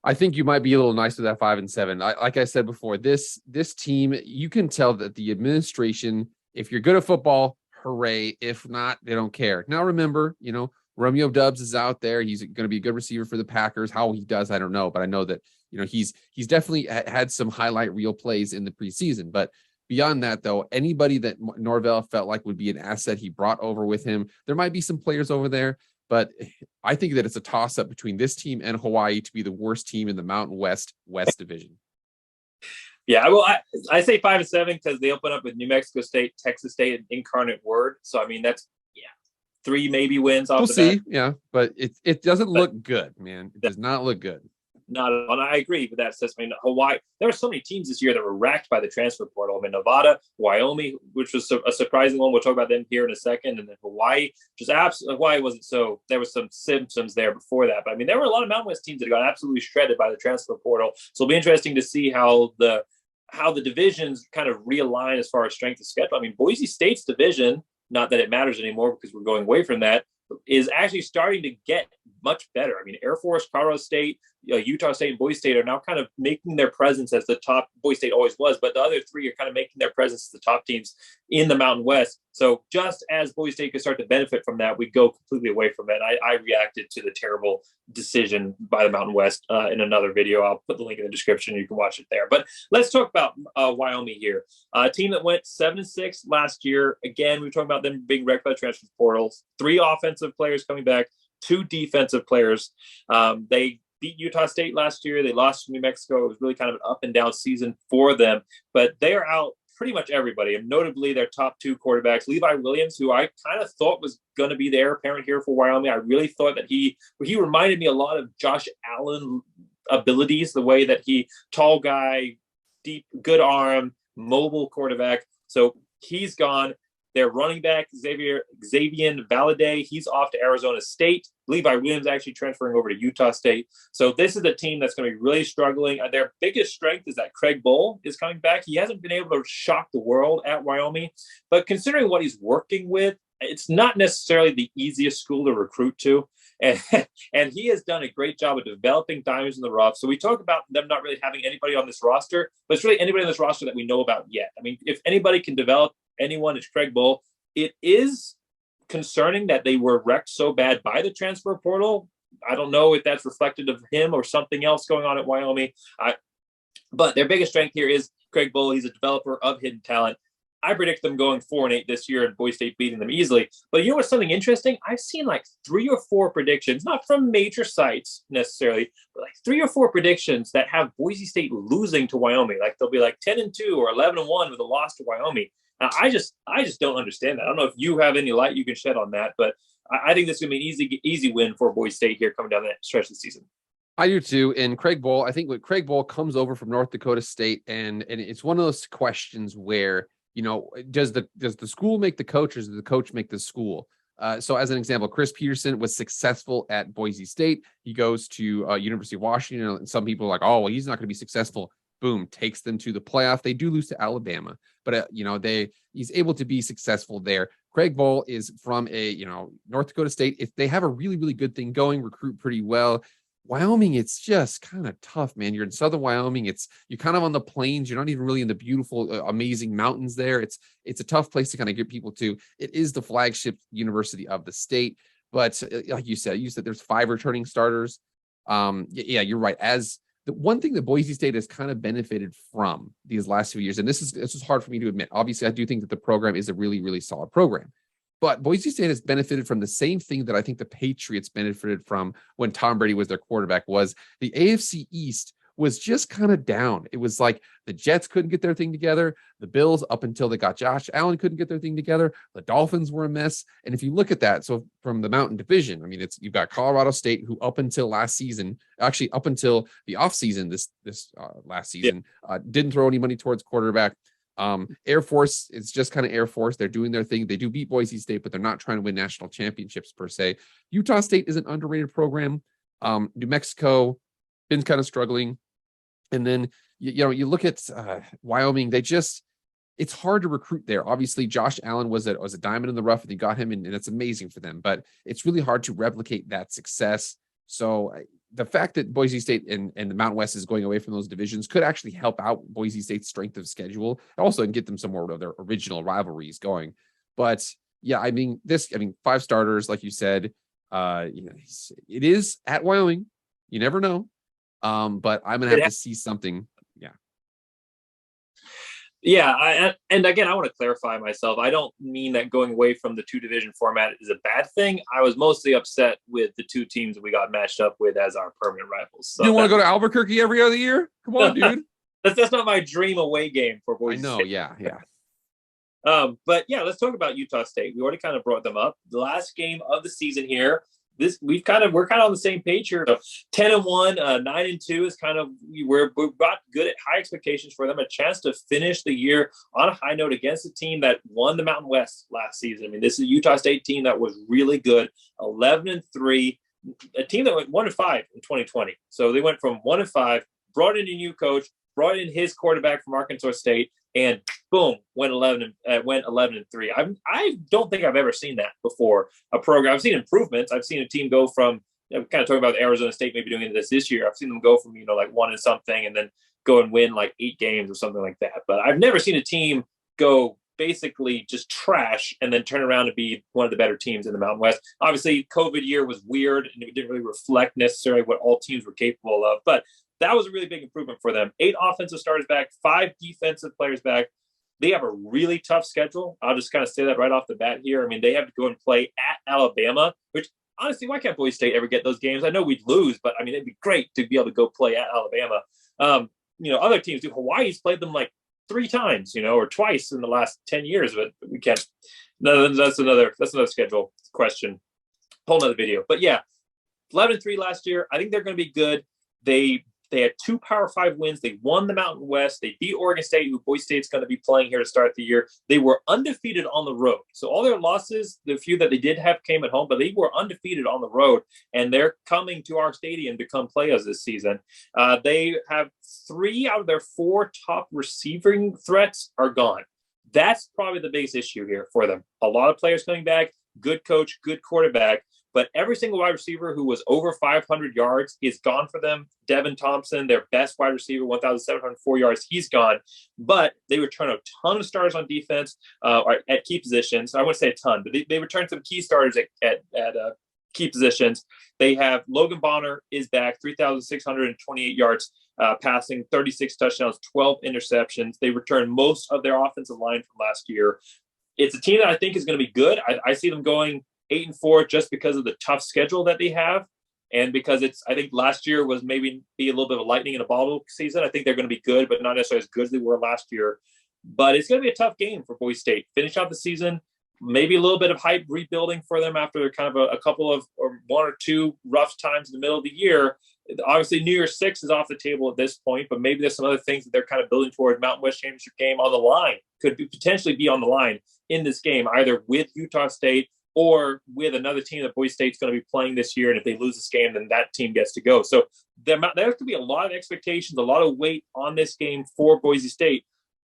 I think you might be a little nice with that 5-7. Like I said before, this team, you can tell that the administration, if you're good at football, hooray. If not, they don't care. Now, remember, Romeo Doubs is out there. He's going to be a good receiver for the Packers. How he does, I don't know, but I know that, he's definitely had some highlight reel plays in the preseason. But Beyond that, though, anybody that Norvell felt like would be an asset, he brought over with him. There might be some players over there, but I think that it's a toss-up between this team and Hawaii to be the worst team in the Mountain West Division. Yeah, well, I say 5-7 because they open up with New Mexico State, Texas State, and Incarnate Word. So I mean, that's 3 maybe wins off. We'll see, but it doesn't look good, man. It does not look good. Not, and I agree with that assessment. I mean, Hawaii, there were so many teams this year that were racked by the transfer portal. I mean, Nevada, Wyoming, which was a surprising one. We'll talk about them here in a second. And then Hawaii, just absolutely, Hawaii wasn't so, there was some symptoms there before that. But I mean, there were a lot of Mountain West teams that got absolutely shredded by the transfer portal. So it'll be interesting to see how the divisions kind of realign as far as strength of schedule. I mean, Boise State's division, not that it matters anymore because we're going away from that, is actually starting to get much better. I mean, Air Force, Colorado State, Utah State, and Boise State are now kind of making their presence as the top. Boise State always was, but the other 3 are kind of making their presence as the top teams in the Mountain West. So just as Boise State could start to benefit from that, we go completely away from it. I reacted to the terrible decision by the Mountain West in another video. I'll put the link in the description. You can watch it there. But let's talk about Wyoming here. A team that went 7-6 last year. Again, we were talking about them being wrecked by the transfer portals. 3 offensive players coming back, 2 defensive players. They beat Utah State last year. They lost to New Mexico. It was really kind of an up and down season for them, but they are out pretty much everybody, and notably their top 2 quarterbacks, Levi Williams, who I kind of thought was going to be the heir apparent here for Wyoming. I really thought that he reminded me a lot of Josh Allen abilities, the way that he, tall guy, deep, good arm, mobile quarterback. So he's gone. Their running back, Xavier Valladay, he's off to Arizona State. Levi Williams actually transferring over to Utah State. So this is a team that's going to be really struggling. Their biggest strength is that Craig Bohl is coming back. He hasn't been able to shock the world at Wyoming, but considering what he's working with, it's not necessarily the easiest school to recruit to. And he has done a great job of developing diamonds in the rough. So we talk about them not really having anybody on this roster, but it's really anybody on this roster that we know about yet. I mean, if anybody can develop anyone, it's Craig Bohl. It is concerning that they were wrecked so bad by the transfer portal. I don't know if that's reflective of him or something else going on at Wyoming. But their biggest strength here is Craig Bohl. He's a developer of hidden talent. I predict them going 4-8 this year and Boise State beating them easily. But you know what's something interesting? I've seen like 3 or 4 predictions, not from major sites necessarily, but like 3 or 4 predictions that have Boise State losing to Wyoming. Like they'll be like 10-2 or 11-1 with a loss to Wyoming. Now, I just don't understand that. I don't know if you have any light you can shed on that, but I think this is going to be an easy win for Boise State here coming down that stretch of the season. I do too. And Craig Bohl, I think what Craig Bohl comes over from North Dakota State, and it's one of those questions where, you know, does the school make the coach, or does the coach make the school? So as an example, Chris Peterson was successful at Boise State. He goes to University of Washington. And some people are like, oh, well, he's not going to be successful. Boom, takes them to the playoff. They do lose to Alabama, but he's able to be successful there. Craig Bohl is from North Dakota State. If they have a really, really good thing going, recruit pretty well. Wyoming, it's just kind of tough, man. You're in southern Wyoming. You're kind of on the plains. You're not even really in the beautiful, amazing mountains there. It's a tough place to kind of get people to. It is the flagship university of the state, but like you said there's 5 returning starters. Yeah, you're right. As the one thing that Boise State has kind of benefited from these last few years, and this is hard for me to admit. Obviously, I do think that the program is a really, really solid program. But Boise State has benefited from the same thing that I think the Patriots benefited from when Tom Brady was their quarterback. Was the AFC East was just kind of down. It was like the Jets couldn't get their thing together. The Bills, up until they got Josh Allen, couldn't get their thing together. The Dolphins were a mess. And if you look at that, so from the Mountain Division, I mean, you've got Colorado State, who up until last season, actually up until the offseason, this last season, didn't throw any money towards quarterback. Air Force, it's just kind of Air Force. They're doing their thing. They do beat Boise State, but they're not trying to win national championships per se. Utah State is an underrated program. New Mexico been kind of struggling. And then, you look at Wyoming, it's hard to recruit there. Obviously, Josh Allen was a diamond in the rough, and they got him, and it's amazing for them, but it's really hard to replicate that success. So the fact that Boise State and the Mountain West is going away from those divisions could actually help out Boise State's strength of schedule, also, and get them some more of their original rivalries going. But yeah, I mean, 5 starters, like you said, it is at Wyoming. You never know. But I'm going to have to see something. Yeah. Yeah, and again, I want to clarify myself. I don't mean that going away from the two division format is a bad thing. I was mostly upset with the two teams that we got matched up with as our permanent rivals. You don't want to go to Albuquerque every other year? Come on, dude. That's not my dream away game for I Boise know. State. Yeah. But yeah, let's talk about Utah State. We already kind of brought them up. The last game of the season here. We're kind of on the same page here. So 10-1, 9-2 is kind of we've got good at high expectations for them. A chance to finish the year on a high note against a team that won the Mountain West last season. I mean, this is a Utah State team that was really good, 11-3, a team that went 1-5 in 2020. So they went from 1-5, brought in a new coach, brought in his quarterback from Arkansas State, and boom, went 11-3. I don't think I've ever seen that before. A program. I've seen improvements. I've seen a team go from kind of talking about Arizona State maybe doing this year. I've seen them go from like 1 and something and then go and win like 8 games or something like that. But I've never seen a team go basically just trash and then turn around and be one of the better teams in the Mountain West. Obviously, COVID year was weird and it didn't really reflect necessarily what all teams were capable of, but that was a really big improvement for them. 8 offensive starters back, 5 defensive players back. They have a really tough schedule. I'll just kind of say that right off the bat here. I mean, they have to go and play at Alabama, which honestly, why can't Boise State ever get those games? I know we'd lose, but I mean, it'd be great to be able to go play at Alabama. Other teams do. Hawaii's played them like 3 times, or twice in the last 10 years, but we can't. No, that's another schedule question. Whole nother video. But yeah, 11-3 last year. I think they're going to be good. They had 2 Power 5 wins. They won the Mountain West. They beat Oregon State, who Boise State's going to be playing here to start the year. They were undefeated on the road. So all their losses, the few that they did have, came at home, but they were undefeated on the road, and they're coming to our stadium to come play us this season. They have 3 out of their 4 top receiving threats are gone. That's probably the biggest issue here for them. A lot of players coming back, good coach, good quarterback, but every single wide receiver who was over 500 yards is gone for them. Devin Thompson, their best wide receiver, 1,704 yards, he's gone. But they return a ton of starters on defense at key positions. I wouldn't say a ton, but they return some key starters at key positions. They have Logan Bonner is back, 3,628 yards passing, 36 touchdowns, 12 interceptions. They return most of their offensive line from last year. It's a team that I think is going to be good. I see them going 8-4 just because of the tough schedule that they have. And because I think last year was maybe be a little bit of a lightning in a bottle season. I think they're going to be good, but not necessarily as good as they were last year. But it's going to be a tough game for Boise State. Finish out the season, maybe a little bit of hype rebuilding for them after kind of a couple of or 1 or 2 rough times in the middle of the year. Obviously, New Year's 6 is off the table at this point, but maybe there's some other things that they're kind of building toward. Mountain West Championship game on the line potentially be on the line in this game, either with Utah State or with another team that Boise State's going to be playing this year. And if they lose this game, then that team gets to go. So there could be a lot of expectations, a lot of weight on this game for Boise State.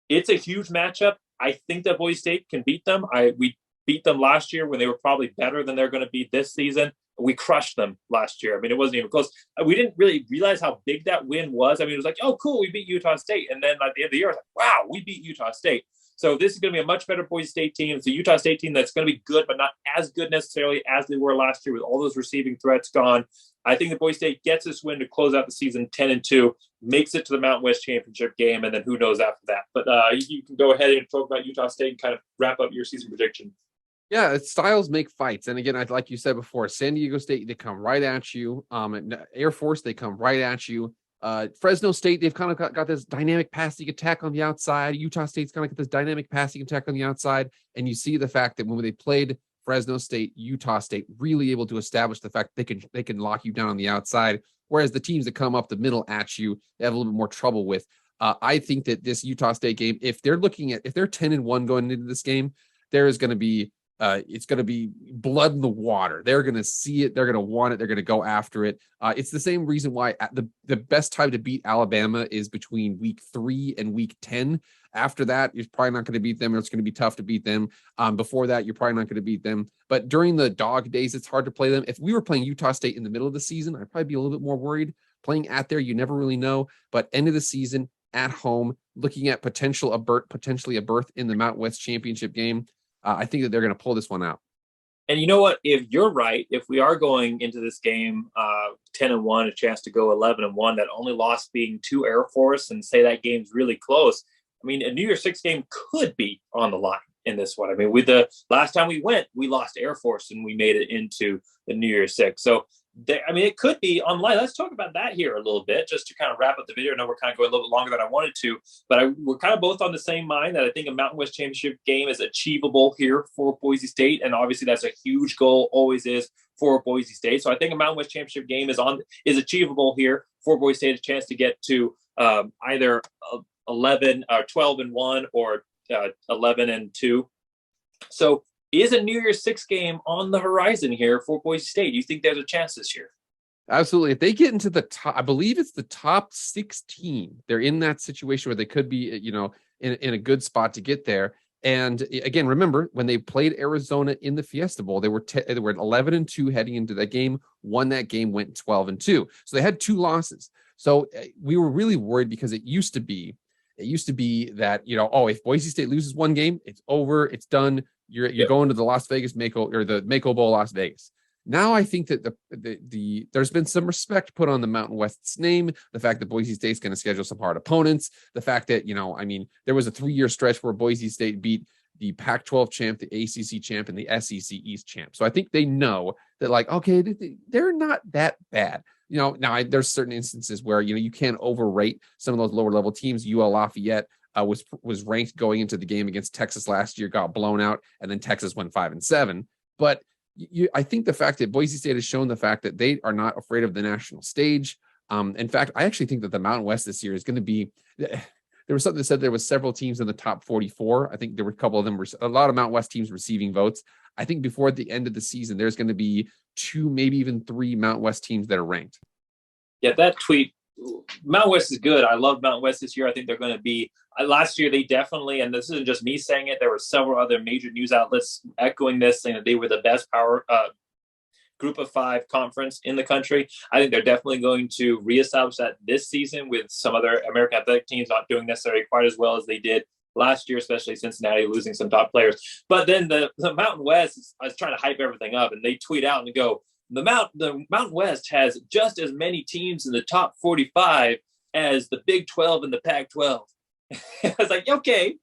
It's a huge matchup. I think that Boise State can beat them. We beat them last year when they were probably better than they're going to be this season. We crushed them last year. I mean, it wasn't even close. We didn't really realize how big that win was. I mean, it was like, oh, cool, we beat Utah State. And then at the end of the year, I was like, wow, we beat Utah State. So this is going to be a much better Boise State team. It's a Utah State team that's going to be good, but not as good necessarily as they were last year with all those receiving threats gone. I think that Boise State gets this win to close out the season 10-2, makes it to the Mountain West Championship game, and then who knows after that. But you can go ahead and talk about Utah State and kind of wrap up your season prediction. Yeah, styles make fights. And again, like you said before, San Diego State, they come right at you. Air Force, they come right at you. Fresno State, they've kind of got this dynamic passing attack on the outside. Utah State's kind of got this dynamic passing attack on the outside. And you see the fact that when they played Fresno State, Utah State really able to establish the fact that they can lock you down on the outside. Whereas the teams that come up the middle at you, they have a little bit more trouble with. I think that this Utah State game, if they're 10-1 going into this game, there is going to be it's going to be blood in the water. They're going to see it. They're going to want it. They're going to go after it. It's the same reason why the best time to beat Alabama is between week 3 and week 10. After that, you're probably not going to beat them. It's going to be tough to beat them. Before that, you're probably not going to beat them. But during the dog days, it's hard to play them. If we were playing Utah State in the middle of the season, I'd probably be a little bit more worried. Playing at there, you never really know. But end of the season, at home, looking at potentially a berth in the Mountain West Championship game, I think that they're going to pull this one out. And you know what? If you're right, if we are going into this game 10-1, a chance to go 11-1, that only loss being to Air Force, and say that game's really close, I mean, a New Year's Six game could be on the line in this one. I mean, with the last time we went, we lost Air Force and we made it into the New Year's Six. So, I mean, it could be on the line. Let's talk about that here a little bit, just to kind of wrap up the video. I know we're kind of going a little bit longer than I wanted to, but we're kind of both on the same mind that I think a Mountain West Championship game is achievable here for Boise State. And obviously that's a huge goal, always is, for Boise State. So I think a Mountain West Championship game is achievable here for Boise State, a chance to get to either 12-1 or 11-2. So is a New Year's Six game on the horizon here for Boise State? Do you think there's a chance this year? Absolutely. If they get into the top, I believe it's the top 16, they're in that situation where they could be, you know, in a good spot to get there. And again, remember when they played Arizona in the Fiesta Bowl, they were 11-2 heading into that game, won that game, went 12-2. So they had 2 losses. So we were really worried because it used to be that, you know, oh, if Boise State loses one game, it's over, it's done. You're going to the Las Vegas Mako or the Mako Bowl, Las Vegas. Now I think that there's been some respect put on the Mountain West's name. The fact that Boise State's going to schedule some hard opponents. The fact that, you know, I mean, there was a 3-year stretch where Boise State beat the Pac-12 champ, the ACC champ, and the SEC East champ. So I think they know that, like, okay, they're not that bad. You know, now there's certain instances where, you know, you can't overrate some of those lower level teams. UL Lafayette was ranked going into the game against Texas last year, got blown out, and then Texas went 5-7. But I think the fact that Boise State has shown the fact that they are not afraid of the national stage. In fact, I actually think that the Mountain West this year is going to be. There was something that said there was several teams in the top 44. I think there were a couple of them, a lot of Mountain West teams receiving votes. I think before the end of the season, there's going to be 2, maybe even 3 Mountain West teams that are ranked. Yeah, that tweet, Mountain West is good. I love Mountain West this year. I think they're going to be, last year they definitely, and this isn't just me saying it, there were several other major news outlets echoing this, saying that they were the best power group of 5 conference in the country. I think they're definitely going to reestablish that this season with some other American athletic teams not doing necessarily quite as well as they did last year, especially Cincinnati losing some top players. But then the Mountain West is trying to hype everything up, and they tweet out and go, the Mountain West has just as many teams in the top 45 as the Big 12 and the Pac-12. I was like, okay,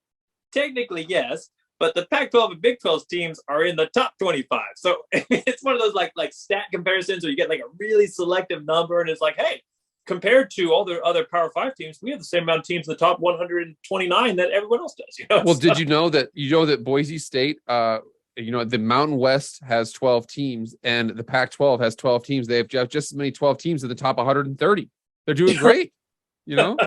technically yes, but the Pac-12 and Big 12 teams are in the top 25. So it's one of those like stat comparisons where you get like a really selective number, and it's like, hey, compared to all the other Power 5 teams, we have the same amount of teams in the top 129 that everyone else does. You know? Well, did you know that Boise State, you know, the Mountain West has 12 teams and the Pac-12 has 12 teams. They have just as many 12 teams in the top 130. They're doing great, you know?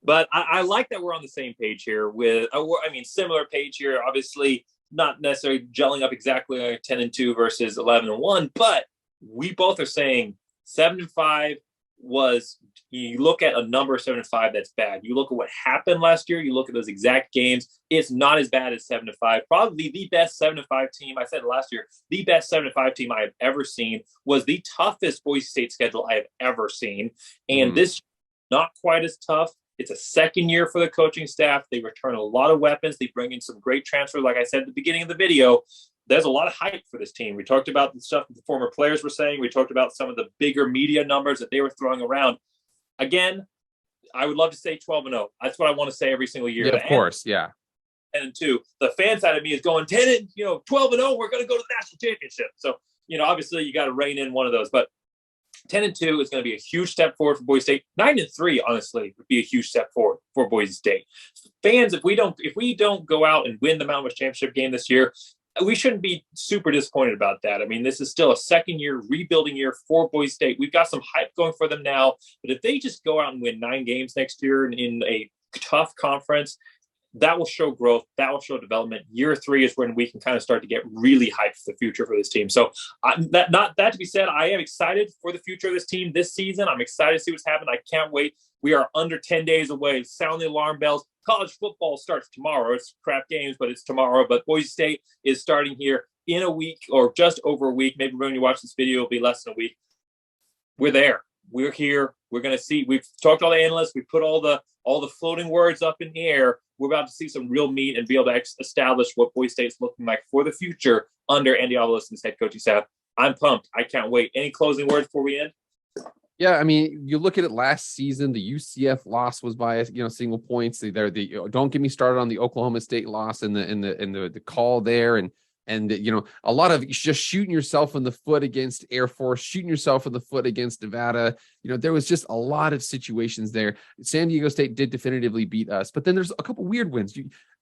But I like that we're on the same page here with, I mean, similar page here, obviously not necessarily gelling up exactly like 10-2 versus 11-1, but we both are saying 7-5 was, you look at a number 7-5, that's bad. You look at what happened last year, you look at those exact games, it's not as bad as 7-5. Probably the best 7-5 team, I said last year, the best 7-5 team I have ever seen was the toughest Boise State schedule I have ever seen. And this, not quite as tough. It's a second year for the coaching staff. They return a lot of weapons. They bring in some great transfers. Like I said at the beginning of the video, there's a lot of hype for this team. We talked about the stuff that the former players were saying. We talked about some of the bigger media numbers that they were throwing around. Again, I would love to say 12-0. That's what I want to say every single year. Yeah, of course, yeah. 10-2. The fan side of me is going 12-0. We're going to go to the national championship. So, obviously you got to rein in one of those. But 10-2 is going to be a huge step forward for Boise State. 9-3, honestly, would be a huge step forward for Boise State. Fans, if we don't go out and win the Mountain West Championship game this year, we shouldn't be super disappointed about that. I mean, this is still a second year, rebuilding year for Boise State. We've got some hype going for them now, but if they just go out and win 9 games next year in a tough conference, that will show growth. That will show development. Year 3 is when we can kind of start to get really hyped for the future for this team. So that to be said, I am excited for the future of this team this season. I'm excited to see what's happening. I can't wait. We are under 10 days away. Sound the alarm bells. College football starts tomorrow. It's crap games, but it's tomorrow. But Boise State is starting here in a week or just over a week. Maybe when you watch this video, it'll be less than a week. We're there. We're here. We're going to see. We've talked to all the analysts. We put all the floating words up in the air. We're about to see some real meat and be able to establish what Boise State's looking like for the future under Andy Avalos and his head coaching staff. I'm pumped. I can't wait. Any closing words before we end? Yeah, I mean, you look at it last season, the UCF loss was by single points. Don't get me started on the Oklahoma State loss and the call there, and a lot of just shooting yourself in the foot against Air Force, shooting yourself in the foot against Nevada. There was just a lot of situations there. San Diego State did definitively beat us, but then there's a couple weird wins.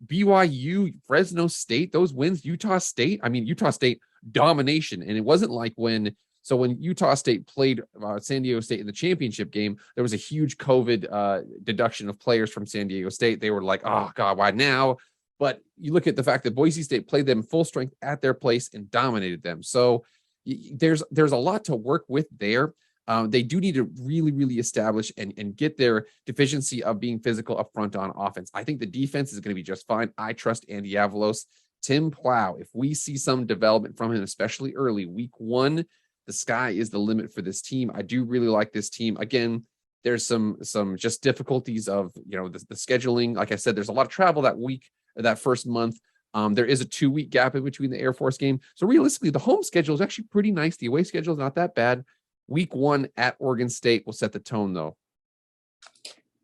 BYU, Fresno State, those wins, Utah State. I mean, Utah State domination, and it wasn't like when Utah State played San Diego State in the championship game, there was a huge COVID deduction of players from San Diego State. They were like, oh, God, why now? But you look at the fact that Boise State played them full strength at their place and dominated them. So there's a lot to work with there. They do need to really, really establish and get their deficiency of being physical up front on offense. I think the defense is going to be just fine. I trust Andy Avalos. Tim Plow, if we see some development from him, especially early, week 1, the sky is the limit for this team. I do really like this team. Again, there's some just difficulties of, the scheduling. Like I said, there's a lot of travel that week, that first month. There is a 2-week gap in between the Air Force game. So realistically, the home schedule is actually pretty nice. The away schedule is not that bad. Week 1 at Oregon State will set the tone, though.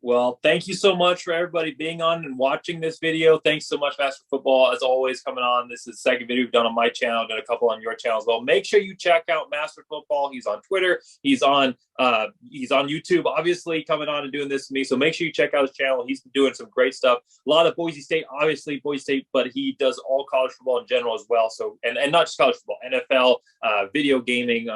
Well, thank you so much for everybody being on and watching this video. Thanks so much, Master Football, as always, coming on. This is the second video we've done on my channel, done a couple on your channel as well. Make sure you check out Master Football. He's on Twitter. He's on YouTube, obviously, coming on and doing this to me. So make sure you check out his channel. He's been doing some great stuff. A lot of Boise State, obviously Boise State, but he does all college football in general as well. So, and not just college football, NFL, video gaming,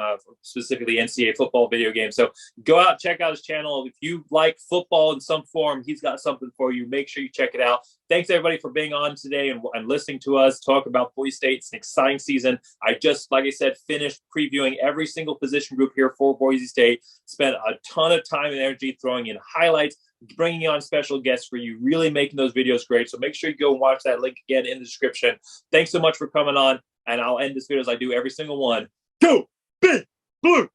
specifically NCAA football video games. So go out, check out his channel. If you like football in some form, he's got something for you. Make sure you check it out. Thanks everybody for being on today and listening to us talk about Boise State. It's an exciting season. I just, like I said, finished previewing every single position group here for Boise State. Spent a ton of time and energy throwing in highlights, bringing on special guests for you, really making those videos great. So make sure you go and watch that link again in the description. Thanks so much for coming on, and I'll end this video as I do every single one. Go Big Blue!